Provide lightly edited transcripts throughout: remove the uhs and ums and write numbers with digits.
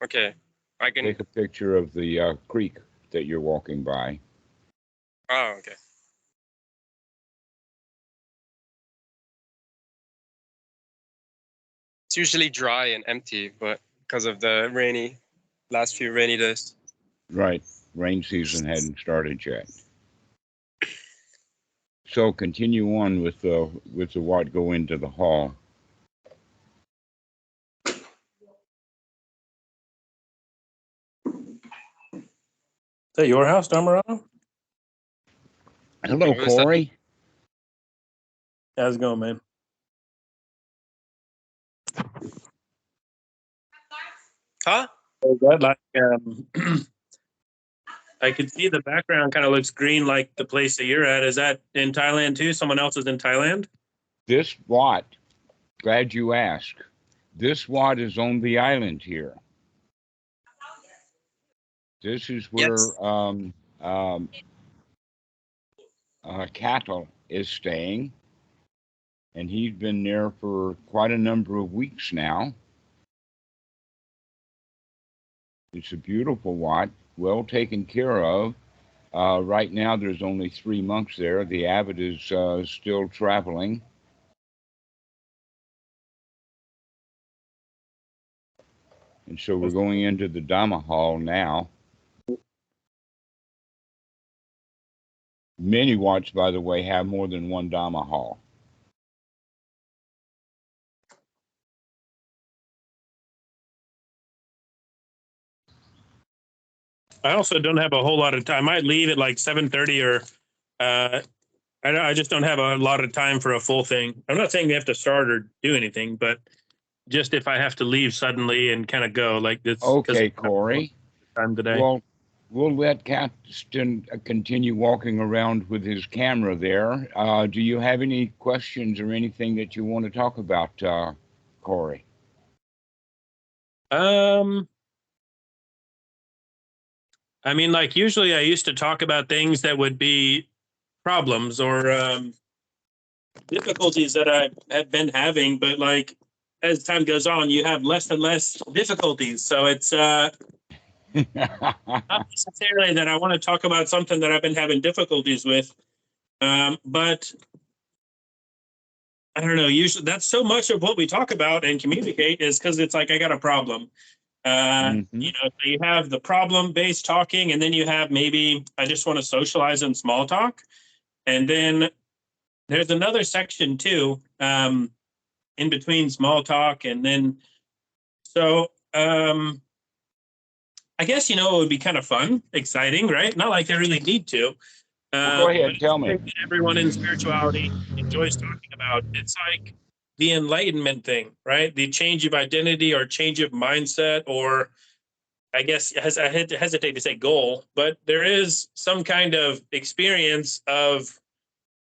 Okay, I can. Take a picture of the creek that you're walking by. Oh, okay. It's usually dry and empty, but because of the last few rainy days. Right. Rain season hadn't started yet. So continue on with the what go into the hall. Is that your house, Dhammarato? Hello, Corey. How's it going, man? Huh? Like, I could see the background kind of looks green like the place that you're at. Is that in Thailand too? Someone else is in Thailand? This Wat, glad you asked. This Wat is on the island here. This is where Cattle is staying, and he's been there for quite a number of weeks now. It's a beautiful Wat, well taken care of. Right now, there's only 3 monks there. The abbot is still traveling. And so we're going into the Dhamma hall now. Many Wats, by the way, have more than one Dhamma hall. I also don't have a whole lot of time. I might leave at like 7:30 or I just don't have a lot of time for a full thing. I'm not saying we have to start or do anything, but just if I have to leave suddenly and kind of go like this. Okay, Corey. Time today. Well, we'll let Captain continue walking around with his camera there. Do you have any questions or anything that you want to talk about, Corey? I mean, like usually I used to talk about things that would be problems or difficulties that I have been having, but like as time goes on, you have less and less difficulties. So it's not necessarily that I want to talk about something that I've been having difficulties with, but I don't know. Usually, that's so much of what we talk about and communicate is because it's like I got a problem. You know, so you have the problem-based talking, and then you have maybe I just want to socialize and small talk, and then there's another section too, in between small talk, and then so I guess it would be kind of fun, exciting, right? Not like they really need to. Well, go ahead, tell me. Everyone in spirituality enjoys talking about. It's like the enlightenment thing, right? The change of identity or change of mindset, or I guess I hesitate to say goal, but there is some kind of experience of,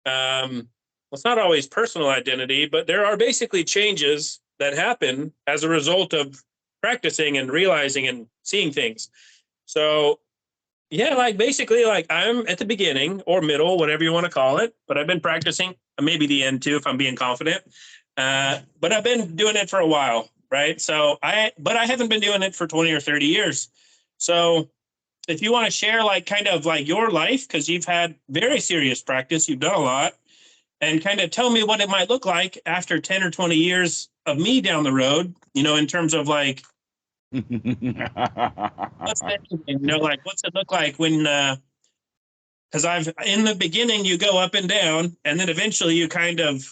well, it's not always personal identity, but there are basically changes that happen as a result of practicing and realizing and seeing things. So yeah, like basically like I'm at the beginning or middle, whatever you want to call it, but I've been practicing, maybe the end too, if I'm being confident. But I've been doing it for a while, right? But I haven't been doing it for 20 or 30 years. So if you want to share like kind of like your life, because you've had very serious practice, you've done a lot, and kind of tell me what it might look like after 10 or 20 years of me down the road, in terms of like, what's that, like, what's it look like when, because in the beginning, you go up and down, and then eventually you kind of,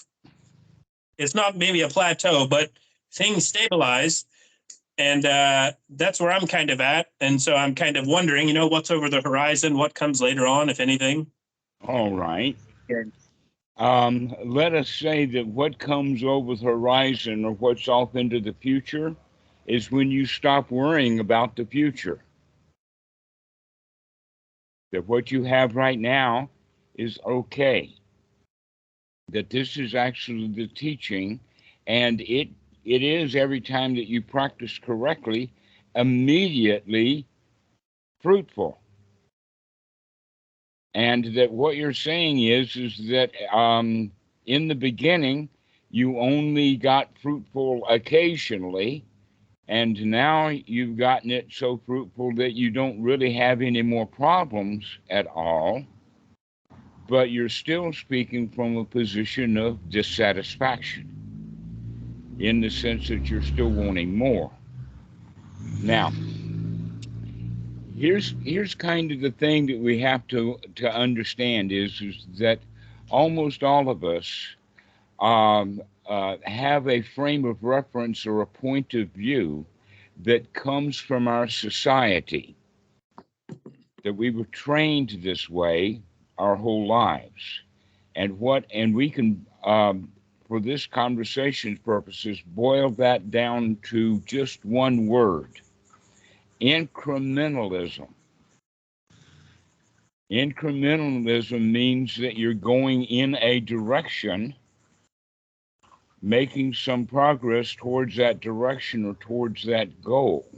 it's not maybe a plateau, but things stabilize. And that's where I'm kind of at. And so I'm kind of wondering, what's over the horizon, what comes later on, if anything. All right. Let us say that what comes over the horizon or what's off into the future is when you stop worrying about the future. That what you have right now is okay. That this is actually the teaching, and it is every time that you practice correctly, immediately fruitful. And that what you're saying is that in the beginning, you only got fruitful occasionally, And now you've gotten it so fruitful that you don't really have any more problems at all, but you're still speaking from a position of dissatisfaction in the sense that you're still wanting more. Now, here's kind of the thing that we have to understand is that almost all of us have a frame of reference or a point of view that comes from our society, that we were trained this way our whole lives. And we can, for this conversation's purposes, boil that down to just one word: incrementalism. Incrementalism means that you're going in a direction, making some progress towards that direction or towards that goal.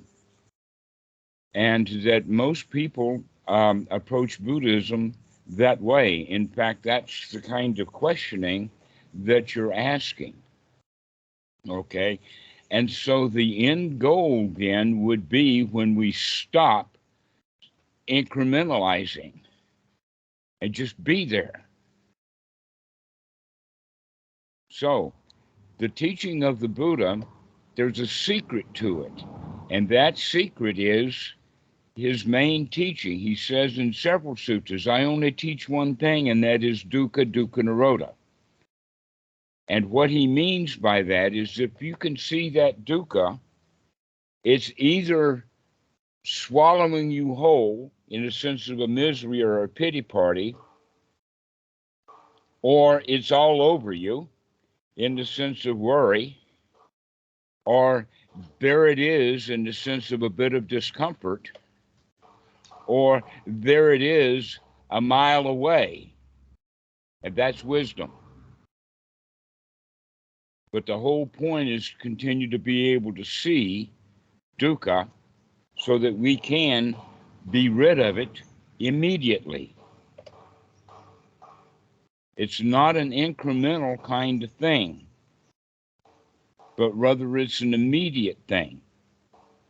And that most people approach Buddhism that way. In fact, that's the kind of questioning that you're asking. Okay? And so the end goal then would be when we stop incrementalizing and just be there. So, the teaching of the Buddha, there's a secret to it. And that secret is his main teaching. He says in several sutras, I only teach one thing, and that is dukkha, dukkha nirodha. And what he means by that is if you can see that dukkha, it's either swallowing you whole in a sense of a misery or a pity party, or it's all over you in the sense of worry, or there it is in the sense of a bit of discomfort, or there it is a mile away, and that's wisdom. But the whole point is to continue to be able to see dukkha so that we can be rid of it immediately. It's not an incremental kind of thing, but rather it's an immediate thing.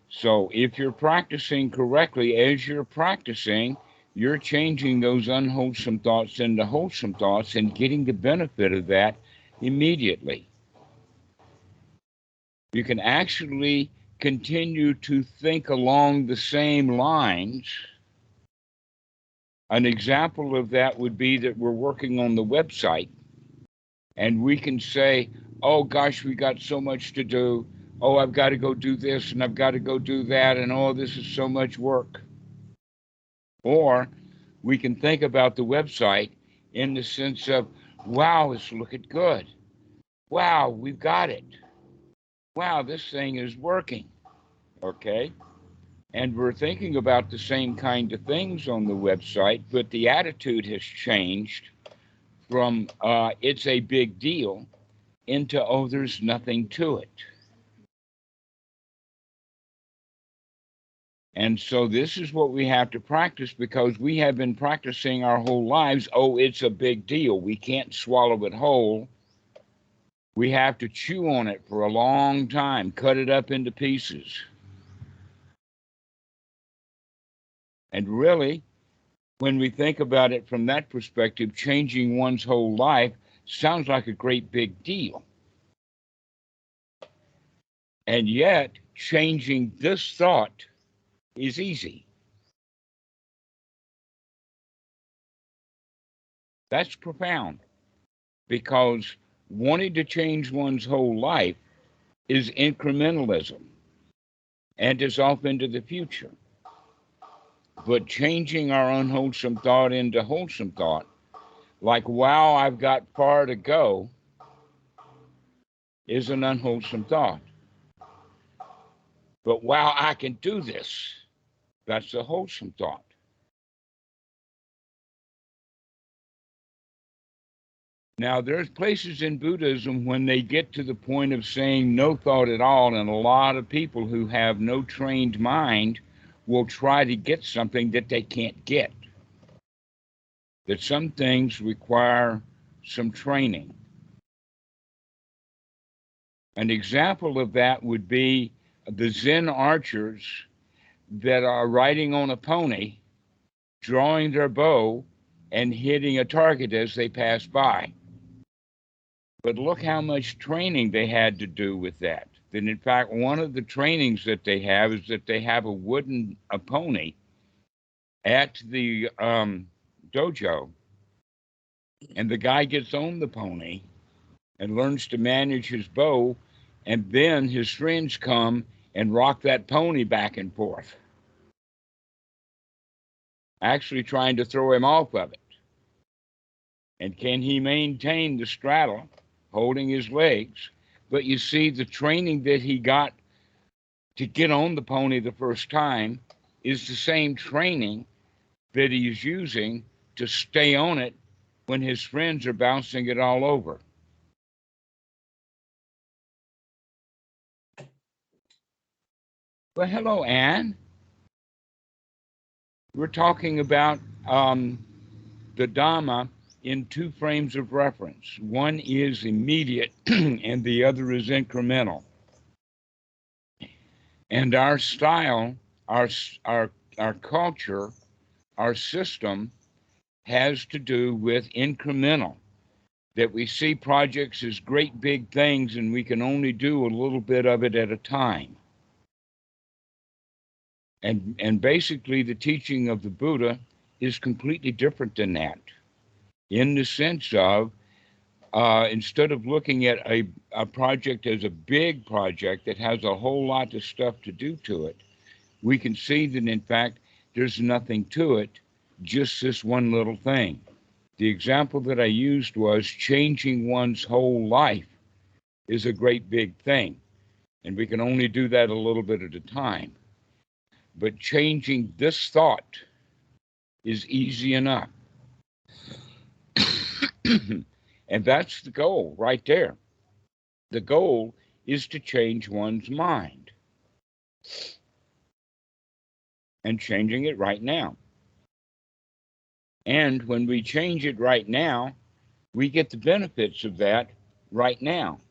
So if you're practicing correctly, as you're practicing, you're changing those unwholesome thoughts into wholesome thoughts and getting the benefit of that immediately. You can actually continue to think along the same lines. An example of that would be that we're working on the website and we can say, oh gosh, we got so much to do. Oh, I've got to go do this and I've got to go do that, and oh, this is so much work. Or we can think about the website in the sense of, wow, it's looking good. Wow, we've got it. Wow, this thing is working. Okay? And we're thinking about the same kind of things on the website, but the attitude has changed from it's a big deal into, oh, there's nothing to it. And so this is what we have to practice, because we have been practicing our whole lives, oh, it's a big deal. We can't swallow it whole. We have to chew on it for a long time, cut it up into pieces. And really, when we think about it from that perspective, changing one's whole life sounds like a great big deal. And yet, changing this thought is easy. That's profound, because wanting to change one's whole life is incrementalism and is off into the future. But changing our unwholesome thought into wholesome thought, like, wow, I've got far to go, is an unwholesome thought. But wow, I can do this, that's a wholesome thought. Now, there's places in Buddhism when they get to the point of saying no thought at all, and a lot of people who have no trained mind will try to get something that they can't get. That some things require some training. An example of that would be the Zen archers that are riding on a pony, drawing their bow, and hitting a target as they pass by. But look how much training they had to do with that. That in fact, one of the trainings that they have is that they have a pony at the dojo, and the guy gets on the pony and learns to manage his bow, and then his friends come and rock that pony back and forth, actually trying to throw him off of it. And can he maintain the straddle, holding his legs? But you see, the training that he got to get on the pony the first time is the same training that he's using to stay on it when his friends are bouncing it all over. Well, hello, Anne. We're talking about the Dhamma in two frames of reference. One is immediate and the other is incremental. And our style, our culture, our system has to do with incremental, that we see projects as great big things and we can only do a little bit of it at a time. And basically the teaching of the Buddha is completely different than that, in the sense of instead of looking at a project as a big project that has a whole lot of stuff to do to it, we can see that in fact there's nothing to it, just this one little thing. The example that I used was changing one's whole life is a great big thing, and we can only do that a little bit at a time. But changing this thought is easy enough. And that's the goal right there. The goal is to change one's mind. And changing it right now. And when we change it right now, we get the benefits of that right now.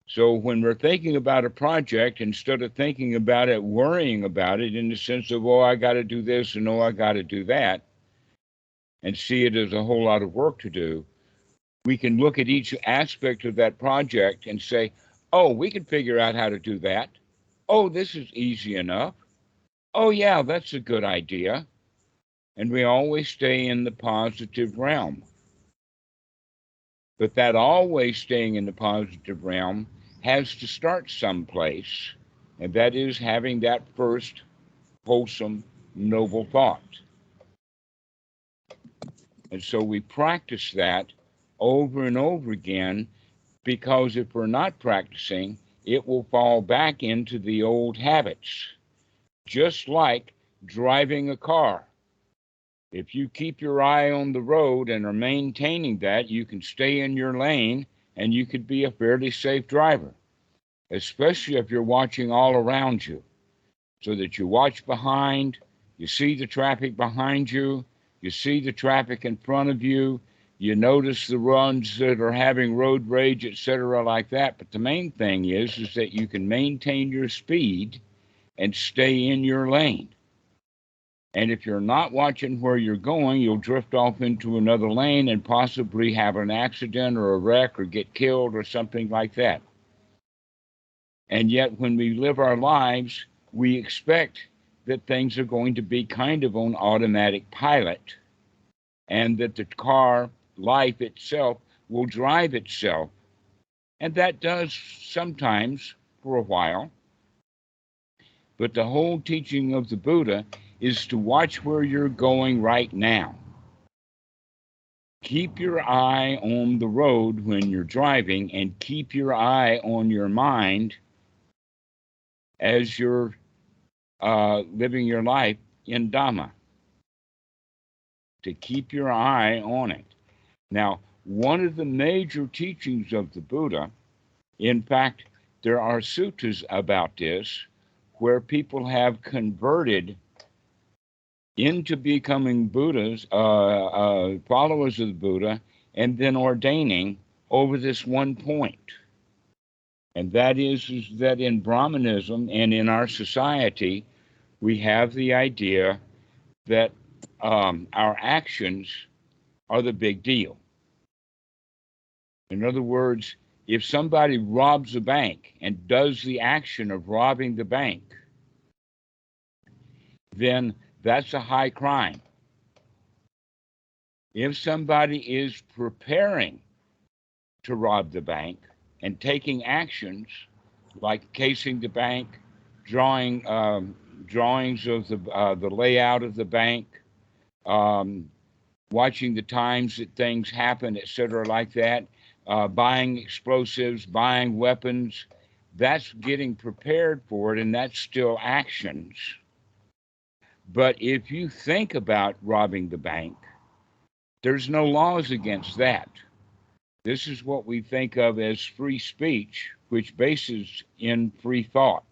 So when we're thinking about a project, instead of thinking about it, worrying about it in the sense of, oh, I got to do this and oh, I got to do that, and see it as a whole lot of work to do, we can look at each aspect of that project and say, oh, we can figure out how to do that. Oh, this is easy enough. Oh, yeah, that's a good idea. And we always stay in the positive realm. But that always staying in the positive realm has to start someplace, and that is having that first wholesome, noble thought. And so we practice that over and over again, because if we're not practicing, it will fall back into the old habits, just like driving a car. If you keep your eye on the road and are maintaining that, you can stay in your lane and you could be a fairly safe driver, especially if you're watching all around you, so that you watch behind, you see the traffic behind you, you see the traffic in front of you, you notice the ones that are having road rage, etc., like that. But the main thing is that you can maintain your speed and stay in your lane. And if you're not watching where you're going, you'll drift off into another lane and possibly have an accident or a wreck or get killed or something like that. And yet when we live our lives, we expect that things are going to be kind of on automatic pilot, and that the car, life itself, will drive itself. And that does sometimes for a while. But the whole teaching of the Buddha is to watch where you're going right now. Keep your eye on the road when you're driving, and keep your eye on your mind as you're living your life in Dhamma. To keep your eye on it. Now, one of the major teachings of the Buddha, in fact, there are suttas about this, where people have converted into becoming Buddhas, followers of the Buddha, and then ordaining over this one point. And that is that in Brahmanism and in our society, we have the idea that our actions are the big deal. In other words, if somebody robs a bank and does the action of robbing the bank, then that's a high crime. If somebody is preparing to rob the bank and taking actions like casing the bank, drawings of the layout of the bank, watching the times that things happen, etc., like that, buying explosives, buying weapons, that's getting prepared for it, and that's still actions. But if you think about robbing the bank, there's no laws against that. This is what we think of as free speech, which bases in free thought.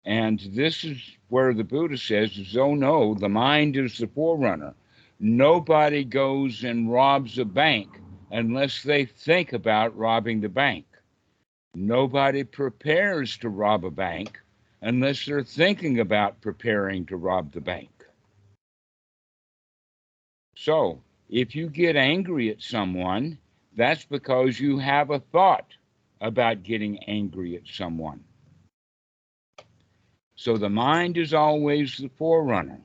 And this is where the Buddha says, oh no, the mind is the forerunner. Nobody goes and robs a bank unless they think about robbing the bank. Nobody prepares to rob a bank unless they're thinking about preparing to rob the bank. So, if you get angry at someone, that's because you have a thought about getting angry at someone. So the mind is always the forerunner.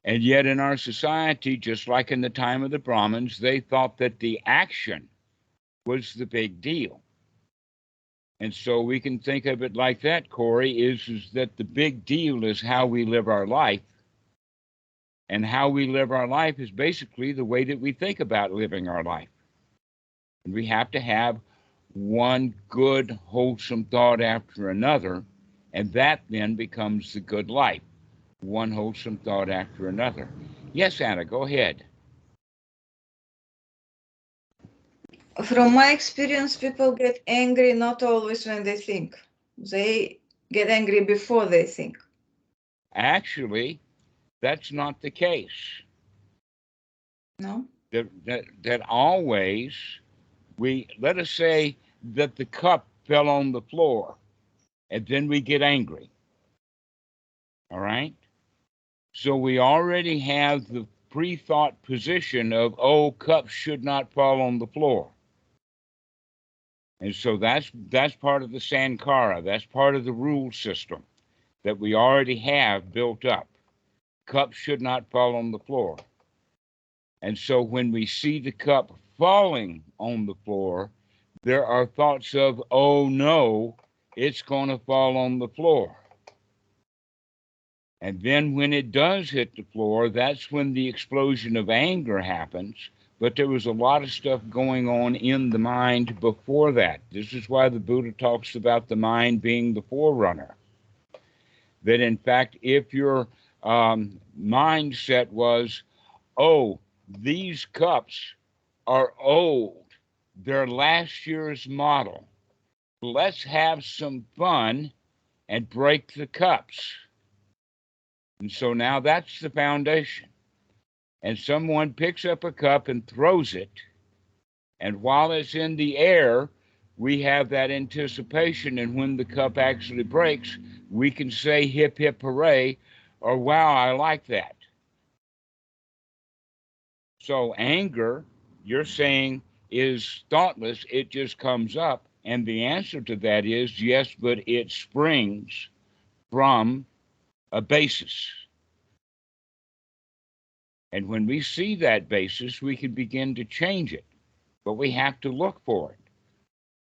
And yet in our society, just like in the time of the Brahmins, they thought that the action was the big deal. And so we can think of it like that, Corey, is that the big deal is how we live our life. And how we live our life is basically the way that we think about living our life. And we have to have one good, wholesome thought after another, and that then becomes the good life. One wholesome thought after another. Yes, Anna, go ahead. From my experience, people get angry not always when they think. They get angry before they think. Actually, that's not the case. No? That always, let us say that the cup fell on the floor, and then we get angry. All right? So we already have the pre-thought position of, oh, cups should not fall on the floor. And so that's part of the Sankara. That's part of the rule system that we already have built up. Cups should not fall on the floor. And so when we see the cup falling on the floor, there are thoughts of, oh no, it's going to fall on the floor. And then when it does hit the floor, that's when the explosion of anger happens. But there was a lot of stuff going on in the mind before that. This is why the Buddha talks about the mind being the forerunner. That in fact, if your mindset was, oh, these cups are old, they're last year's model, let's have some fun and break the cups. And so now that's the foundation. And someone picks up a cup and throws it, and while it's in the air, we have that anticipation, and when the cup actually breaks, we can say hip hip hooray, or wow, I like that. So anger, you're saying, is thoughtless, it just comes up, and the answer to that is yes, but it springs from a basis. And when we see that basis, we can begin to change it, but we have to look for it.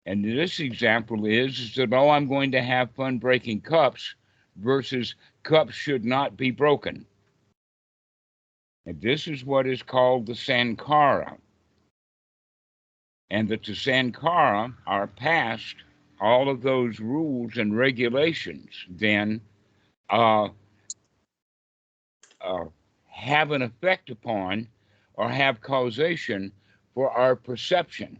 And this example is that, oh, I'm going to have fun breaking cups versus cups should not be broken. And this is what is called the Sankara. And that the Sankara are past all of those rules and regulations then have an effect upon or have causation for our perception.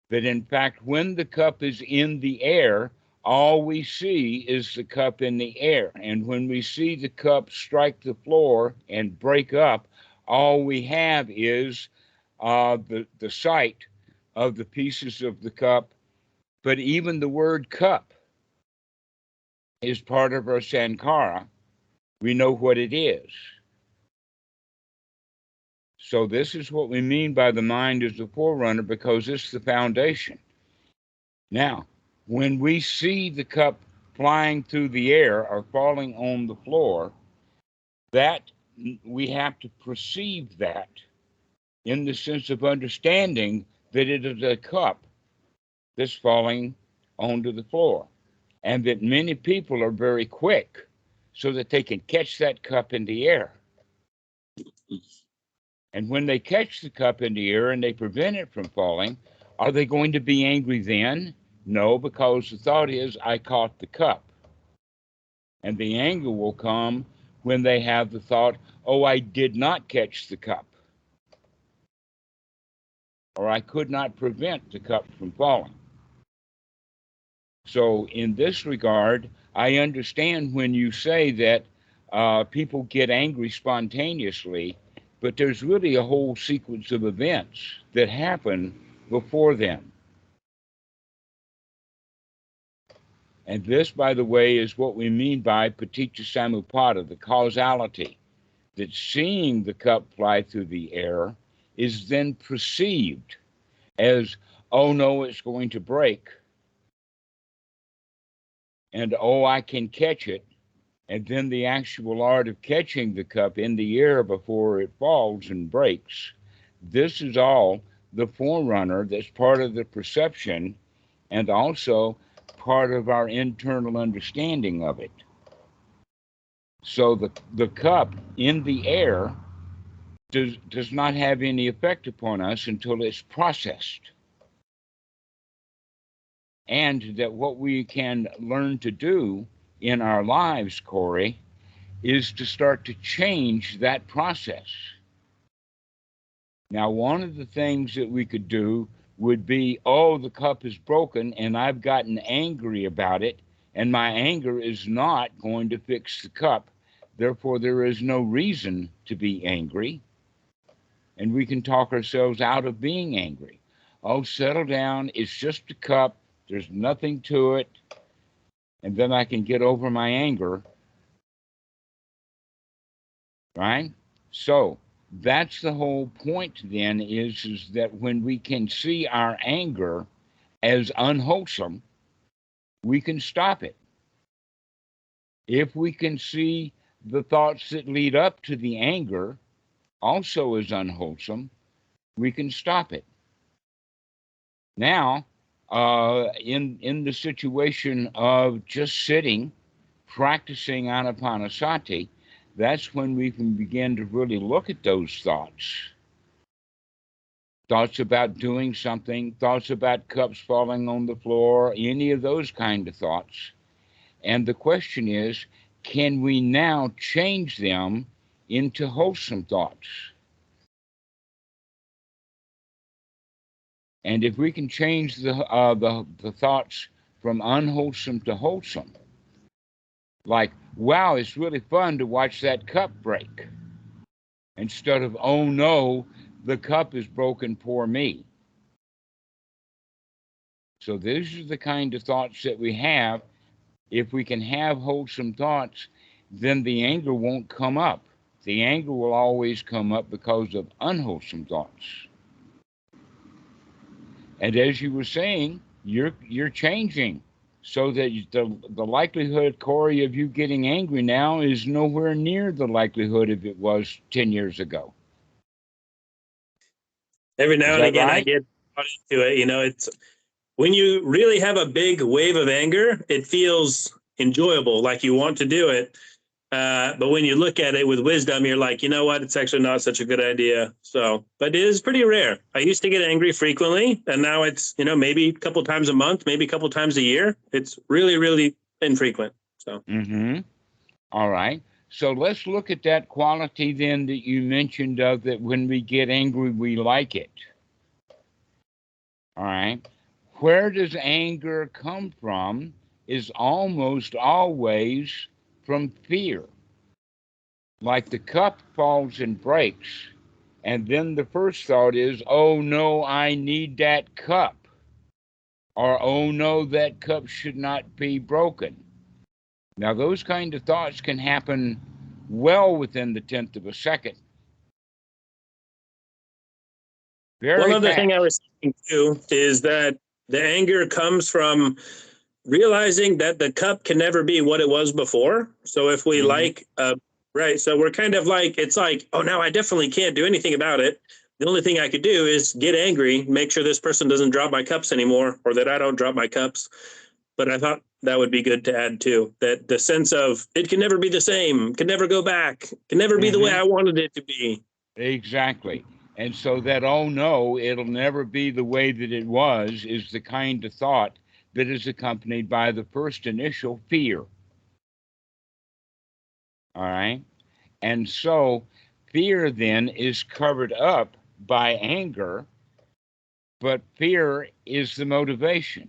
That in fact, when the cup is in the air, all we see is the cup in the air. And when we see the cup strike the floor and break up, all we have is the sight of the pieces of the cup, but even the word cup is part of our Sankara. We know what it is. So this is what we mean by the mind as the forerunner, because it's the foundation. Now, when we see the cup flying through the air or falling on the floor, that we have to perceive that in the sense of understanding that it is a cup that's falling onto the floor, and that many people are very quick so that they can catch that cup in the air. And when they catch the cup in the air and they prevent it from falling, are they going to be angry then? No, because the thought is, I caught the cup. And the anger will come when they have the thought, oh, I did not catch the cup, or I could not prevent the cup from falling. So in this regard, I understand when you say that people get angry spontaneously, but there's really a whole sequence of events that happen before them. And this, by the way, is what we mean by paticca samuppada, the causality, that seeing the cup fly through the air is then perceived as, oh no, it's going to break, and oh, I can catch it. And then the actual art of catching the cup in the air before it falls and breaks. This is all the forerunner that's part of the perception and also part of our internal understanding of it. So the cup in the air does not have any effect upon us until it's processed. And that what we can learn to do in our lives, Corey, is to start to change that process. Now, one of the things that we could do would be, oh, the cup is broken and I've gotten angry about it, and my anger is not going to fix the cup. Therefore, there is no reason to be angry. And we can talk ourselves out of being angry. Oh, settle down. It's just a cup. There's nothing to it. And then I can get over my anger. Right? So that's the whole point then, is that when we can see our anger as unwholesome, we can stop it. If we can see the thoughts that lead up to the anger also as unwholesome, we can stop it. Now, in the situation of just sitting, practicing anapanasati, that's when we can begin to really look at those thoughts. Thoughts about doing something, thoughts about cups falling on the floor, any of those kind of thoughts. And the question is, can we now change them into wholesome thoughts? And if we can change the thoughts from unwholesome to wholesome, like, wow, it's really fun to watch that cup break, instead of, oh no, the cup is broken, poor me. So these are the kind of thoughts that we have. If we can have wholesome thoughts, then the anger won't come up. The anger will always come up because of unwholesome thoughts. And as you were saying, you're changing, so that the likelihood, Corey, of you getting angry now is nowhere near the likelihood of it was 10 years ago. Every now and again, right? I get into it. You know, it's when you really have a big wave of anger, it feels enjoyable, like you want to do it. But when you look at it with wisdom, you're like, you know what? It's actually not such a good idea. So, but it is pretty rare. I used to get angry frequently, and now it's, you know, maybe a couple times a month, maybe a couple times a year. It's really, really infrequent. So. All right. So let's look at that quality then that you mentioned of that when we get angry, we like it. All right. Where does anger come from is almost always from fear. Like the cup falls and breaks, And then the first thought is, oh no, I need that cup. Or, oh no, that cup should not be broken. Now, those kind of thoughts can happen well within the 10th of a second. Very One other fast. thing I was thinking too is that the anger comes from realizing that the cup can never be what it was before. So if we right, so we're kind of like, it's like, oh, now I definitely can't do anything about it. The only thing I could do is get angry, make sure this person doesn't drop my cups anymore, or that I don't drop my cups. But I thought that would be good to add too, that the sense of it can never be the same, can never go back, can never be the way I wanted it to be. Exactly. And so that, oh no, it'll never be the way that it was, is the kind of thought that is accompanied by the first initial fear. All right. And so fear then is covered up by anger, but fear is the motivation.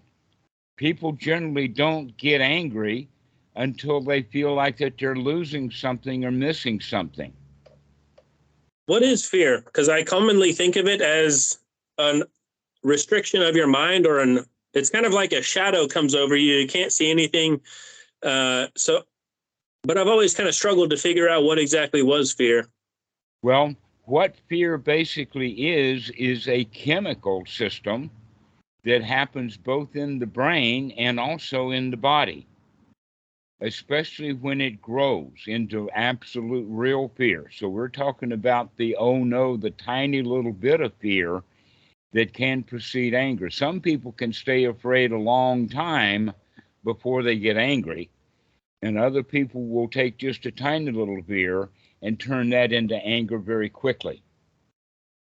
People generally don't get angry until they feel like that they're losing something or missing something. What is fear? Because I commonly think of it as a restriction of your mind, or it's kind of like a shadow comes over you. You can't see anything. But I've always kind of struggled to figure out what exactly was fear. Well, what fear basically is a chemical system that happens both in the brain and also in the body, especially when it grows into absolute real fear. So we're talking about the, oh no, the tiny little bit of fear that can precede anger. Some people can stay afraid a long time before they get angry, and other people will take just a tiny little fear and turn that into anger very quickly.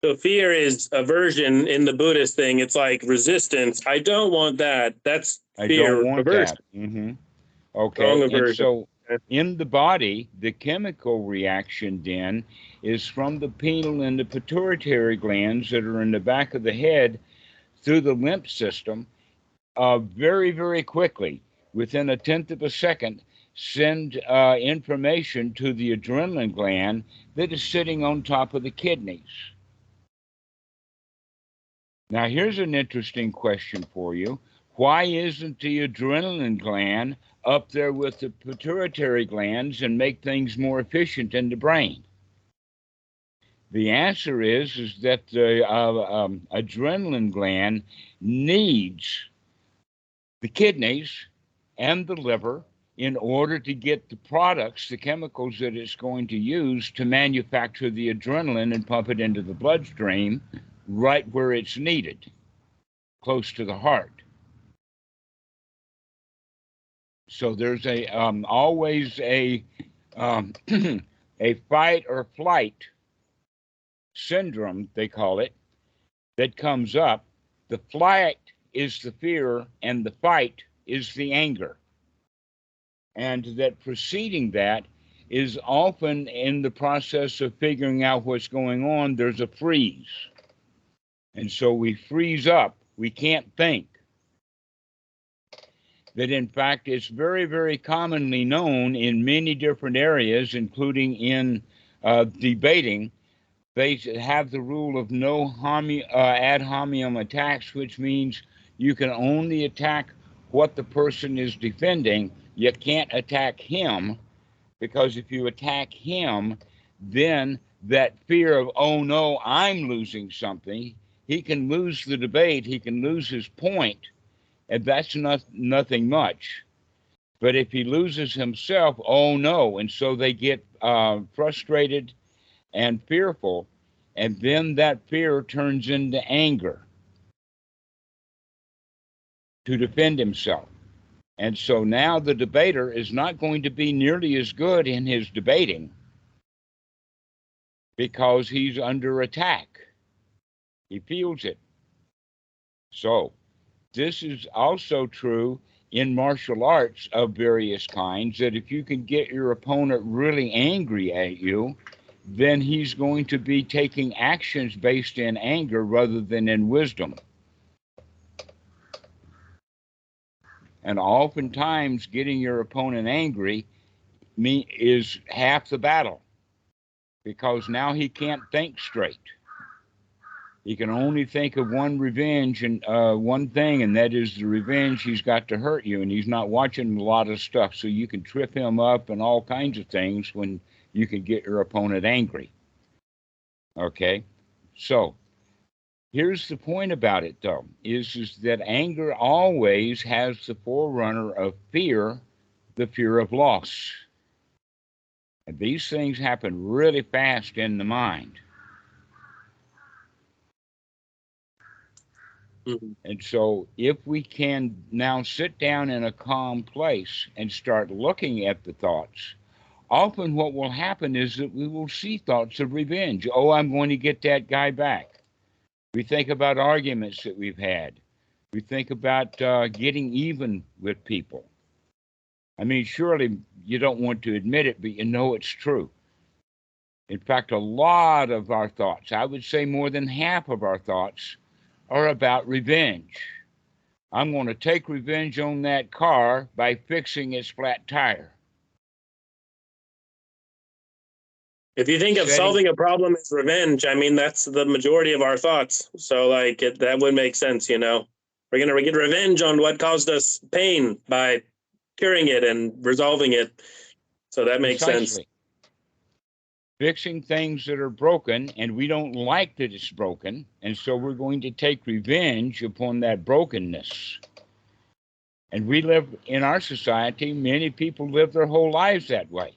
So fear is aversion in the Buddhist thing. It's like resistance. I don't want that. That's fear. I don't want aversion. that. Okay, Strong and so in the body, the chemical reaction then is from the pineal and the pituitary glands that are in the back of the head through the lymph system, very, very quickly, within a 10th of a second, send information to the adrenaline gland that is sitting on top of the kidneys. Now, here's an interesting question for you. Why isn't the adrenaline gland up there with the pituitary glands and make things more efficient in the brain? The answer is that the adrenaline gland needs the kidneys and the liver in order to get the products, the chemicals that it's going to use to manufacture the adrenaline and pump it into the bloodstream right where it's needed, close to the heart. So there's always a a fight or flight syndrome, they call it, that comes up. The flight is the fear and the fight is the anger. And that preceding that is often in the process of figuring out what's going on, there's a freeze. And so we freeze up. We can't think. That in fact, it's very, very commonly known in many different areas, including in debating. They have the rule of no ad hominem attacks, which means you can only attack what the person is defending. You can't attack him, because if you attack him, then that fear of, oh no, I'm losing something, he can lose the debate, he can lose his point, and that's nothing much. But if he loses himself, oh no, and so they get frustrated and fearful, and then that fear turns into anger to defend himself. And so now the debater is not going to be nearly as good in his debating because he's under attack. He feels it. So this is also true in martial arts of various kinds, that if you can get your opponent really angry at you, then he's going to be taking actions based in anger rather than in wisdom. And oftentimes getting your opponent angry is half the battle. because now he can't think straight. He can only think of one revenge and one thing, and that is the revenge he's got to hurt you, and he's not watching a lot of stuff, so you can trip him up and all kinds of things when you can get your opponent angry. Okay, so here's the point about it, though, is that anger always has the forerunner of fear, the fear of loss. And these things happen really fast in the mind. Mhm. And so if we can now sit down in a calm place and start looking at the thoughts, often what will happen is that we will see thoughts of revenge. Oh, I'm going to get that guy back. We think about arguments that we've had. We think about getting even with people. I mean, surely you don't want to admit it, but you know it's true. In fact, a lot of our thoughts, I would say more than half of our thoughts, are about revenge. I'm going to take revenge on that car by fixing its flat tire. If you think of solving a problem as revenge, I mean, that's the majority of our thoughts. So like that would make sense, you know. We're going to get revenge on what caused us pain by curing it and resolving it. So that makes sense. Fixing things that are broken, and we don't like that it's broken, and so we're going to take revenge upon that brokenness. And we live in our society, many people live their whole lives that way,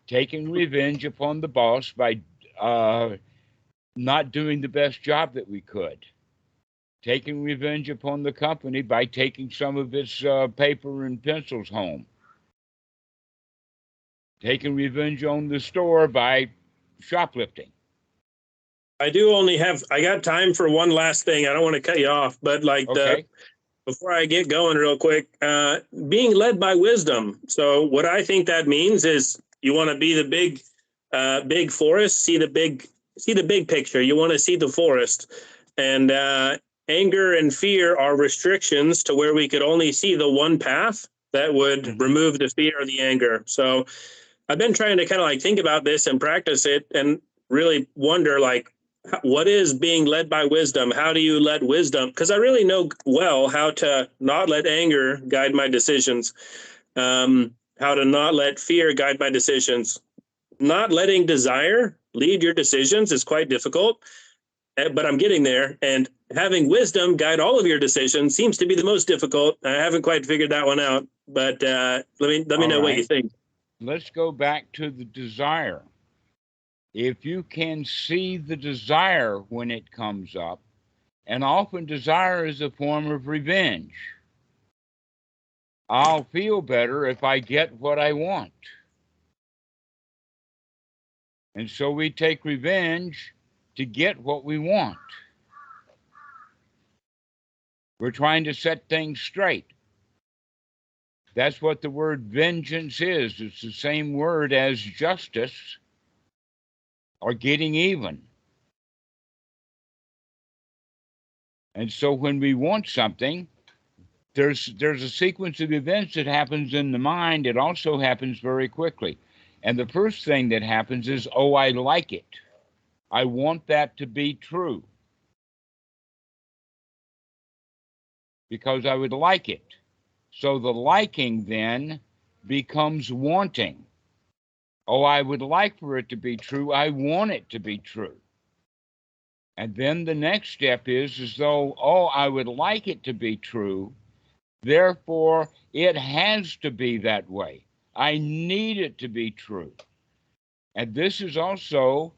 taking revenge upon the boss by not doing the best job that we could, taking revenge upon the company by taking some of its paper and pencils home, taking revenge on the store by shoplifting. I got time for one last thing. I don't want to cut you off, but like before I get going real quick, being led by wisdom. So what I think that means is you want to be the big forest, see the big picture. You want to see the forest, and anger and fear are restrictions to where we could only see the one path that would remove the fear or the anger. So I've been trying to kind of like think about this and practice it and really wonder like, what is being led by wisdom? How do you let wisdom? Because I really know well how to not let anger guide my decisions, how to not let fear guide my decisions. Not letting desire lead your decisions is quite difficult, but I'm getting there. And having wisdom guide all of your decisions seems to be the most difficult. I haven't quite figured that one out, but let me know what you think. Let's go back to the desire. If you can see the desire when it comes up, and often desire is a form of revenge. I'll feel better if I get what I want. And so we take revenge to get what we want. We're trying to set things straight. That's what the word vengeance is. It's the same word as justice or getting even. And so when we want something, there's a sequence of events that happens in the mind. It also happens very quickly. And the first thing that happens is, oh, I like it. I want that to be true because I would like it. So the liking then becomes wanting. Oh, I would like for it to be true. I want it to be true. And then the next step is as though, oh, I would like it to be true. Therefore, it has to be that way. I need it to be true. And this is also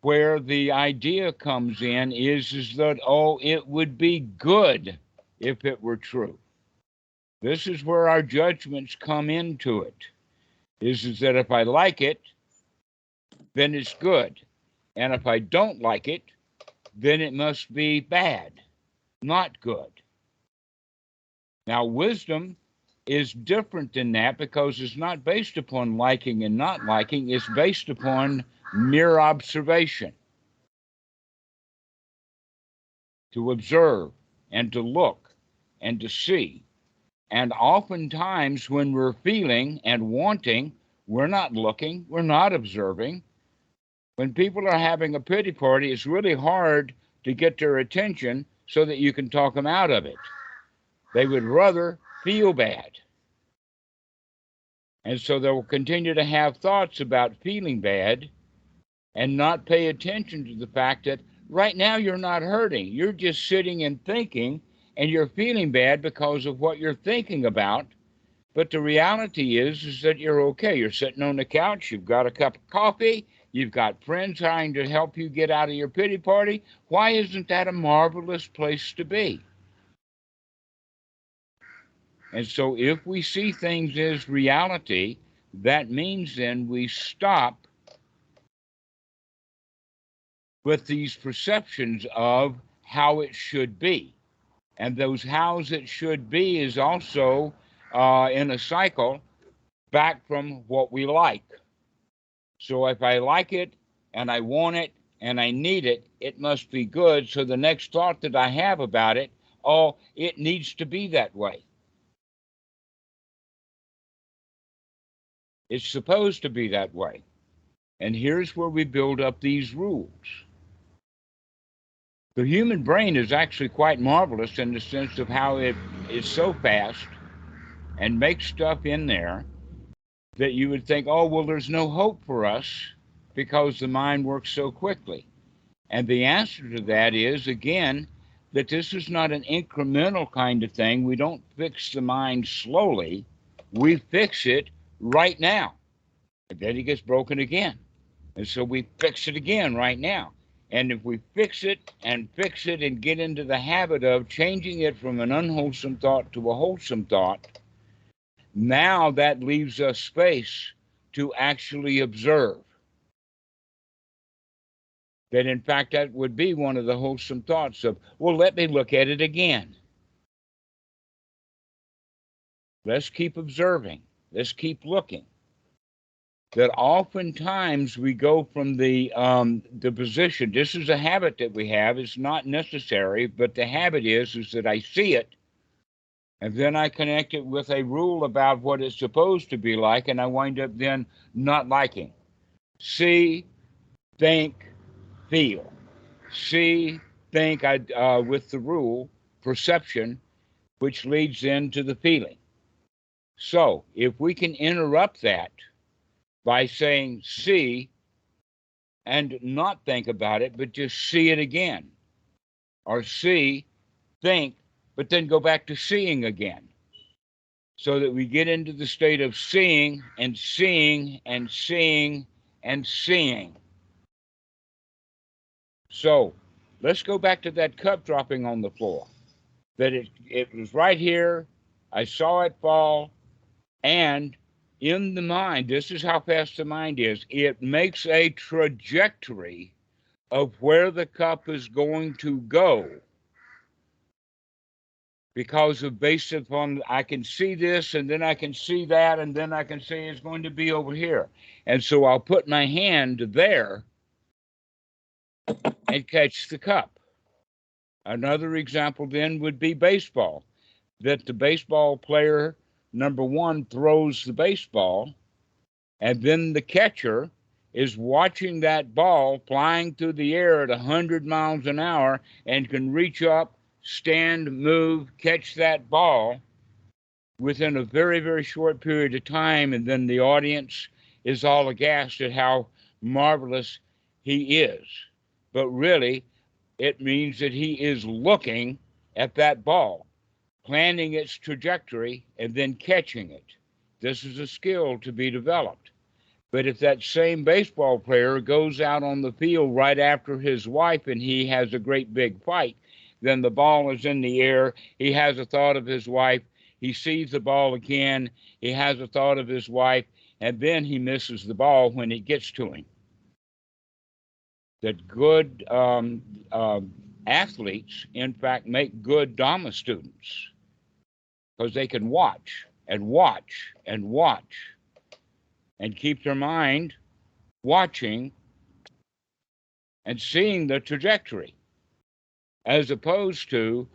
where the idea comes in is that, oh, it would be good if it were true. This is where our judgments come into it, is that if I like it, then it's good. And if I don't like it, then it must be bad, not good. Now, wisdom is different than that because it's not based upon liking and not liking. It's based upon mere observation. To observe and to look and to see. And oftentimes when we're feeling and wanting, we're not looking, we're not observing. When people are having a pity party, it's really hard to get their attention so that you can talk them out of it. They would rather feel bad. And so they'll continue to have thoughts about feeling bad and not pay attention to the fact that right now you're not hurting. You're just sitting and thinking, and you're feeling bad because of what you're thinking about. But the reality is that you're okay. You're sitting on the couch, you've got a cup of coffee, you've got friends trying to help you get out of your pity party. Why isn't that a marvelous place to be? And so if we see things as reality, that means then we stop with these perceptions of how it should be. And those hows it should be is also in a cycle back from what we like. So if I like it and I want it and I need it, it must be good. So the next thought that I have about it, oh, it needs to be that way. It's supposed to be that way. And here's where we build up these rules. The human brain is actually quite marvelous in the sense of how it is so fast and makes stuff in there that you would think, oh, well, there's no hope for us because the mind works so quickly. And the answer to that is, again, that this is not an incremental kind of thing. We don't fix the mind slowly. We fix it right now. And then it gets broken again. And so we fix it again right now. And if we fix it and get into the habit of changing it from an unwholesome thought to a wholesome thought, now that leaves us space to actually observe. That in fact, that would be one of the wholesome thoughts of, well, let me look at it again. Let's keep observing. Let's keep looking. That oftentimes we go from the position, this is a habit that we have, it's not necessary, but the habit is that I see it, and then I connect it with a rule about what it's supposed to be like, and I wind up then not liking. See, think, feel. See, think, with the rule, perception, which leads into the feeling. So if we can interrupt that by saying see and not think about it, but just see it again, or see, think, but then go back to seeing again, so that we get into the state of seeing and seeing and seeing and seeing. So let's go back to that cup dropping on the floor. That it was right here, I saw it fall, and in the mind, this is how fast the mind is, it makes a trajectory of where the cup is going to go. Because of based upon, I can see this, and then I can see that, and then I can say it's going to be over here. And so I'll put my hand there and catch the cup. Another example then would be baseball. That the baseball player, number one, throws the baseball, and then the catcher is watching that ball flying through the air at 100 miles an hour and can reach up, stand, move, catch that ball within a very, very short period of time, and then the audience is all aghast at how marvelous he is. But really, it means that he is looking at that ball, planning its trajectory, and then catching it. This is a skill to be developed. But if that same baseball player goes out on the field right after his wife and he has a great big fight, then the ball is in the air, he has a thought of his wife, he sees the ball again, he has a thought of his wife, and then he misses the ball when it gets to him. That good athletes, in fact, make good Dhamma students because they can watch and watch and watch and keep their mind watching and seeing the trajectory, as opposed to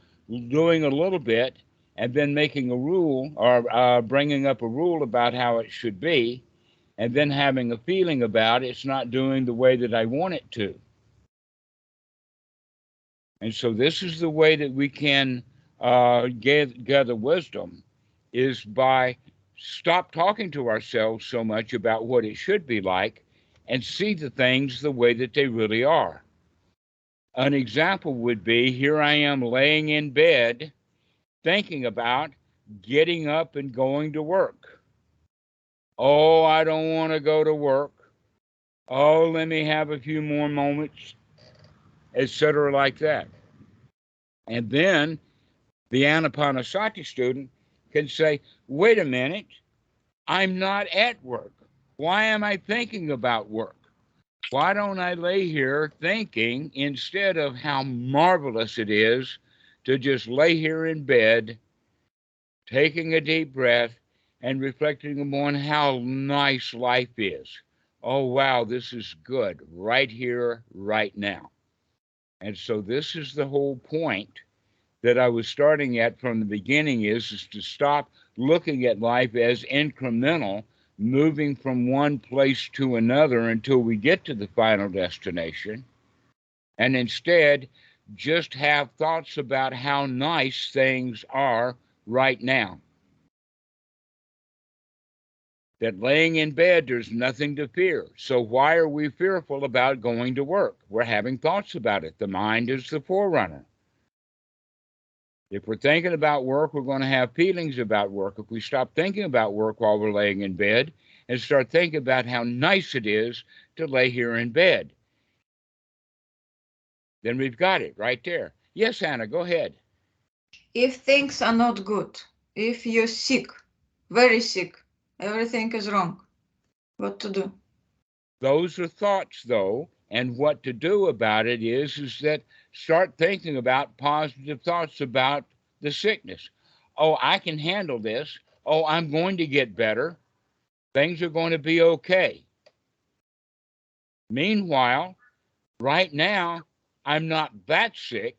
doing a little bit and then making a rule or bringing up a rule about how it should be, and then having a feeling about it's not doing the way that I want it to. And so this is the way that we can gather wisdom, is by stop talking to ourselves so much about what it should be like and see the things the way that they really are. An example would be, here I am laying in bed thinking about getting up and going to work. Oh, I don't want to go to work. Oh, let me have a few more moments, etc., like that. And then the Anapanasati student can say, wait a minute, I'm not at work. Why am I thinking about work? Why don't I lay here thinking, instead of how marvelous it is to just lay here in bed, taking a deep breath and reflecting upon how nice life is. Oh, wow, this is good right here, right now. And so this is the whole point that I was starting at from the beginning, is to stop looking at life as incremental, moving from one place to another until we get to the final destination, and instead just have thoughts about how nice things are right now. That laying in bed, there's nothing to fear. So why are we fearful about going to work? We're having thoughts about it. The mind is the forerunner. If we're thinking about work, we're going to have feelings about work. If we stop thinking about work while we're laying in bed and start thinking about how nice it is to lay here in bed, then we've got it right there. Yes, Anna, go ahead. If things are not good, if you're sick, very sick, everything is wrong, what to do? Those are thoughts, though, and what to do about it is that start thinking about positive thoughts about the sickness. Oh, I can handle this. Oh, I'm going to get better. Things are going to be okay. Meanwhile, right now, I'm not that sick.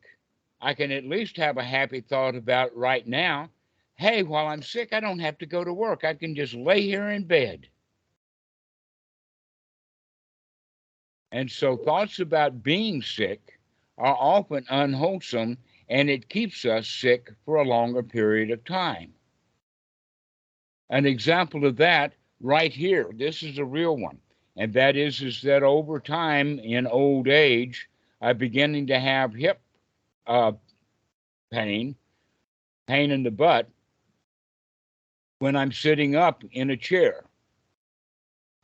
I can at least have a happy thought about right now. Hey, while I'm sick, I don't have to go to work. I can just lay here in bed. And so thoughts about being sick are often unwholesome, and it keeps us sick for a longer period of time. An example of that right here, this is a real one, and that is that over time in old age, I'm beginning to have hip pain in the butt when I'm sitting up in a chair.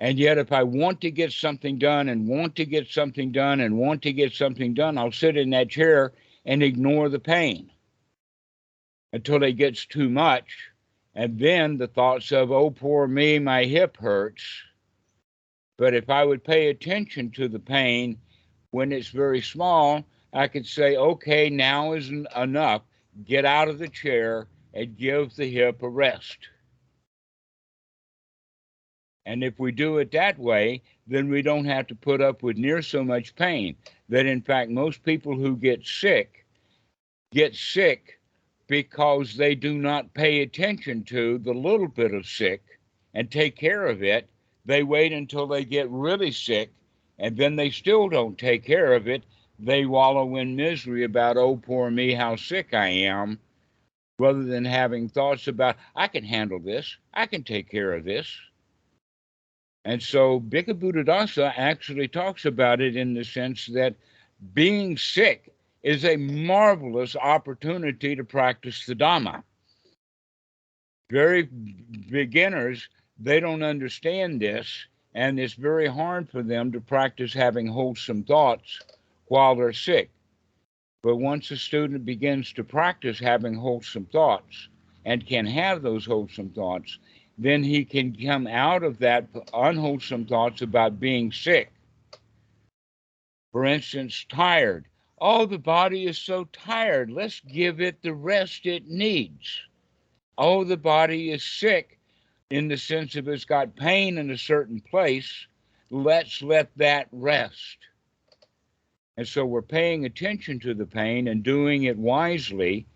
And yet, if I want to get something done and want to get something done and want to get something done, I'll sit in that chair and ignore the pain until it gets too much. And then the thoughts of, oh, poor me, my hip hurts. But if I would pay attention to the pain when it's very small, I could say, okay, now is enough. Get out of the chair and give the hip a rest. And if we do it that way, then we don't have to put up with near so much pain. That in fact, most people who get sick because they do not pay attention to the little bit of sick and take care of it. They wait until they get really sick, and then they still don't take care of it. They wallow in misery about, oh, poor me, how sick I am, rather than having thoughts about, I can handle this, I can take care of this. And so Bhikkhu Buddhadasa actually talks about it in the sense that being sick is a marvelous opportunity to practice the Dhamma. Very beginners, they don't understand this, and it's very hard for them to practice having wholesome thoughts while they're sick. But once a student begins to practice having wholesome thoughts and can have those wholesome thoughts, then he can come out of that unwholesome thoughts about being sick. For instance, tired. Oh, the body is so tired. Let's give it the rest it needs. Oh, the body is sick in the sense of it's got pain in a certain place. Let's let that rest. And so we're paying attention to the pain and doing it wisely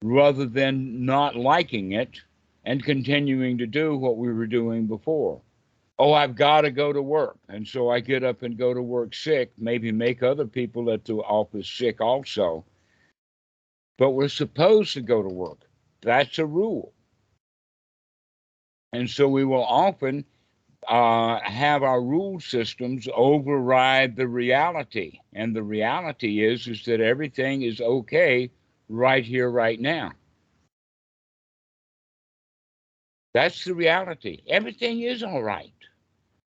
rather than not liking it and continuing to do what we were doing before. oh, I've got to go to work. And so I get up and go to work sick, maybe make other people at the office sick also. But we're supposed to go to work. That's a rule. And so we will often have our rule systems override the reality. And the reality is that everything is okay right here, right now. That's the reality. Everything is all right.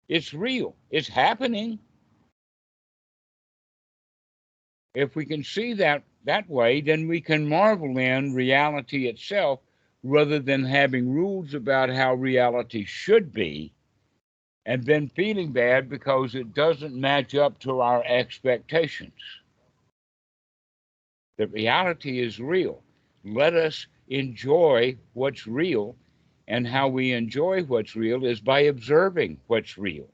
It's real. It's happening. If we can see that way, then we can marvel in reality itself rather than having rules about how reality should be and then feeling bad because it doesn't match up to our expectations. The reality is real. Let us enjoy what's real, and how we enjoy what's real is by observing what's real,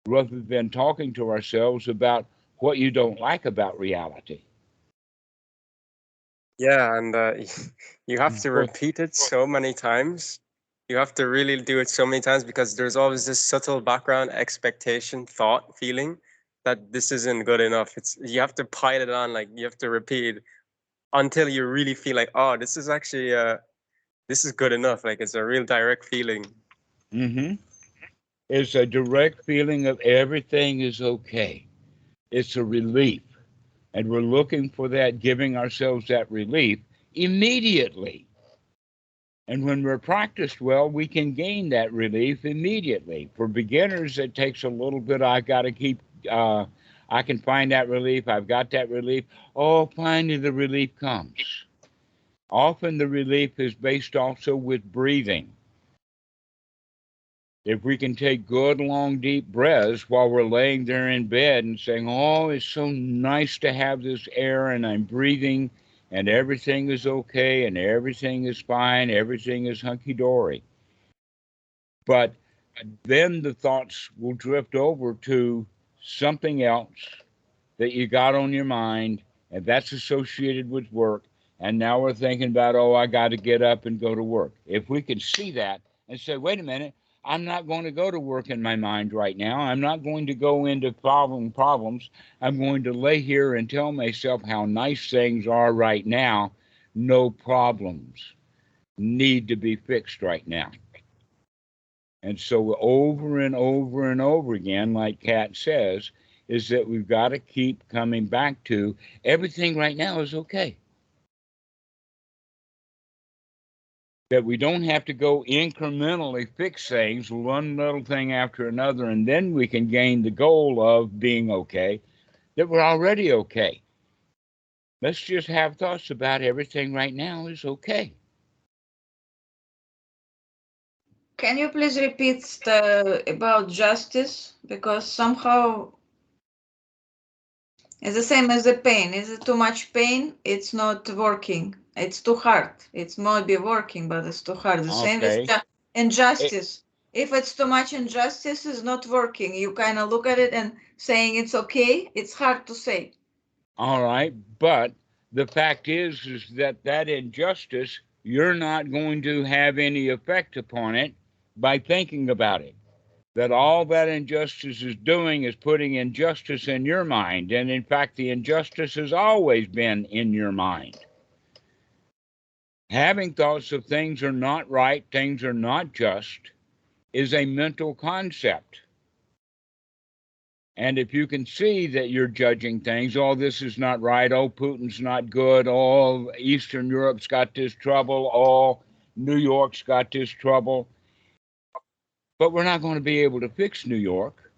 rather than talking to ourselves about what you don't like about reality. Yeah, and you have to repeat it so many times. You have to really do it so many times because there's always this subtle background expectation, thought, feeling that this isn't good enough. You have to pile it on, like you have to repeat until you really feel like, oh, this is actually this is good enough. Like it's a real direct feeling. Mm-hmm. It's a direct feeling of everything is okay. It's a relief. And we're looking for that, giving ourselves that relief immediately. And when we're practiced well, we can gain that relief immediately. For beginners, it takes a little bit. I got to keep, I can find that relief. I've got that relief. Oh, finally the relief comes. Often the relief is based also with breathing. If we can take good, long, deep breaths while we're laying there in bed and saying, oh, it's so nice to have this air and I'm breathing and everything is okay and everything is fine, everything is hunky-dory. But then the thoughts will drift over to something else that you got on your mind, and that's associated with work. And now we're thinking about, oh, I got to get up and go to work. If we can see that and say, wait a minute, I'm not going to go to work in my mind right now. I'm not going to go into problems. I'm going to lay here and tell myself how nice things are right now. No problems need to be fixed right now. And so over and over and over again, like Kat says, is that we've got to keep coming back to everything right now is okay. That we don't have to go incrementally fix things, one little thing after another, and then we can gain the goal of being okay, that we're already okay. Let's just have thoughts about everything right now is okay. Can you please repeat about justice? Because somehow it's the same as the pain. Is it too much pain? It's not working. It's too hard. It's might be working, but it's too hard. The same as injustice. If it's too much injustice, it's not working. You kind of look at it and saying it's okay. It's hard to say. All right, but the fact is that injustice, you're not going to have any effect upon it by thinking about it. That all that injustice is doing is putting injustice in your mind. And in fact, the injustice has always been in your mind. Having thoughts of things are not right, things are not just, is a mental concept. And if you can see that you're judging things, oh, this is not right, oh, Putin's not good, oh, Eastern Europe's got this trouble, oh, New York's got this trouble. But we're not going to be able to fix New York.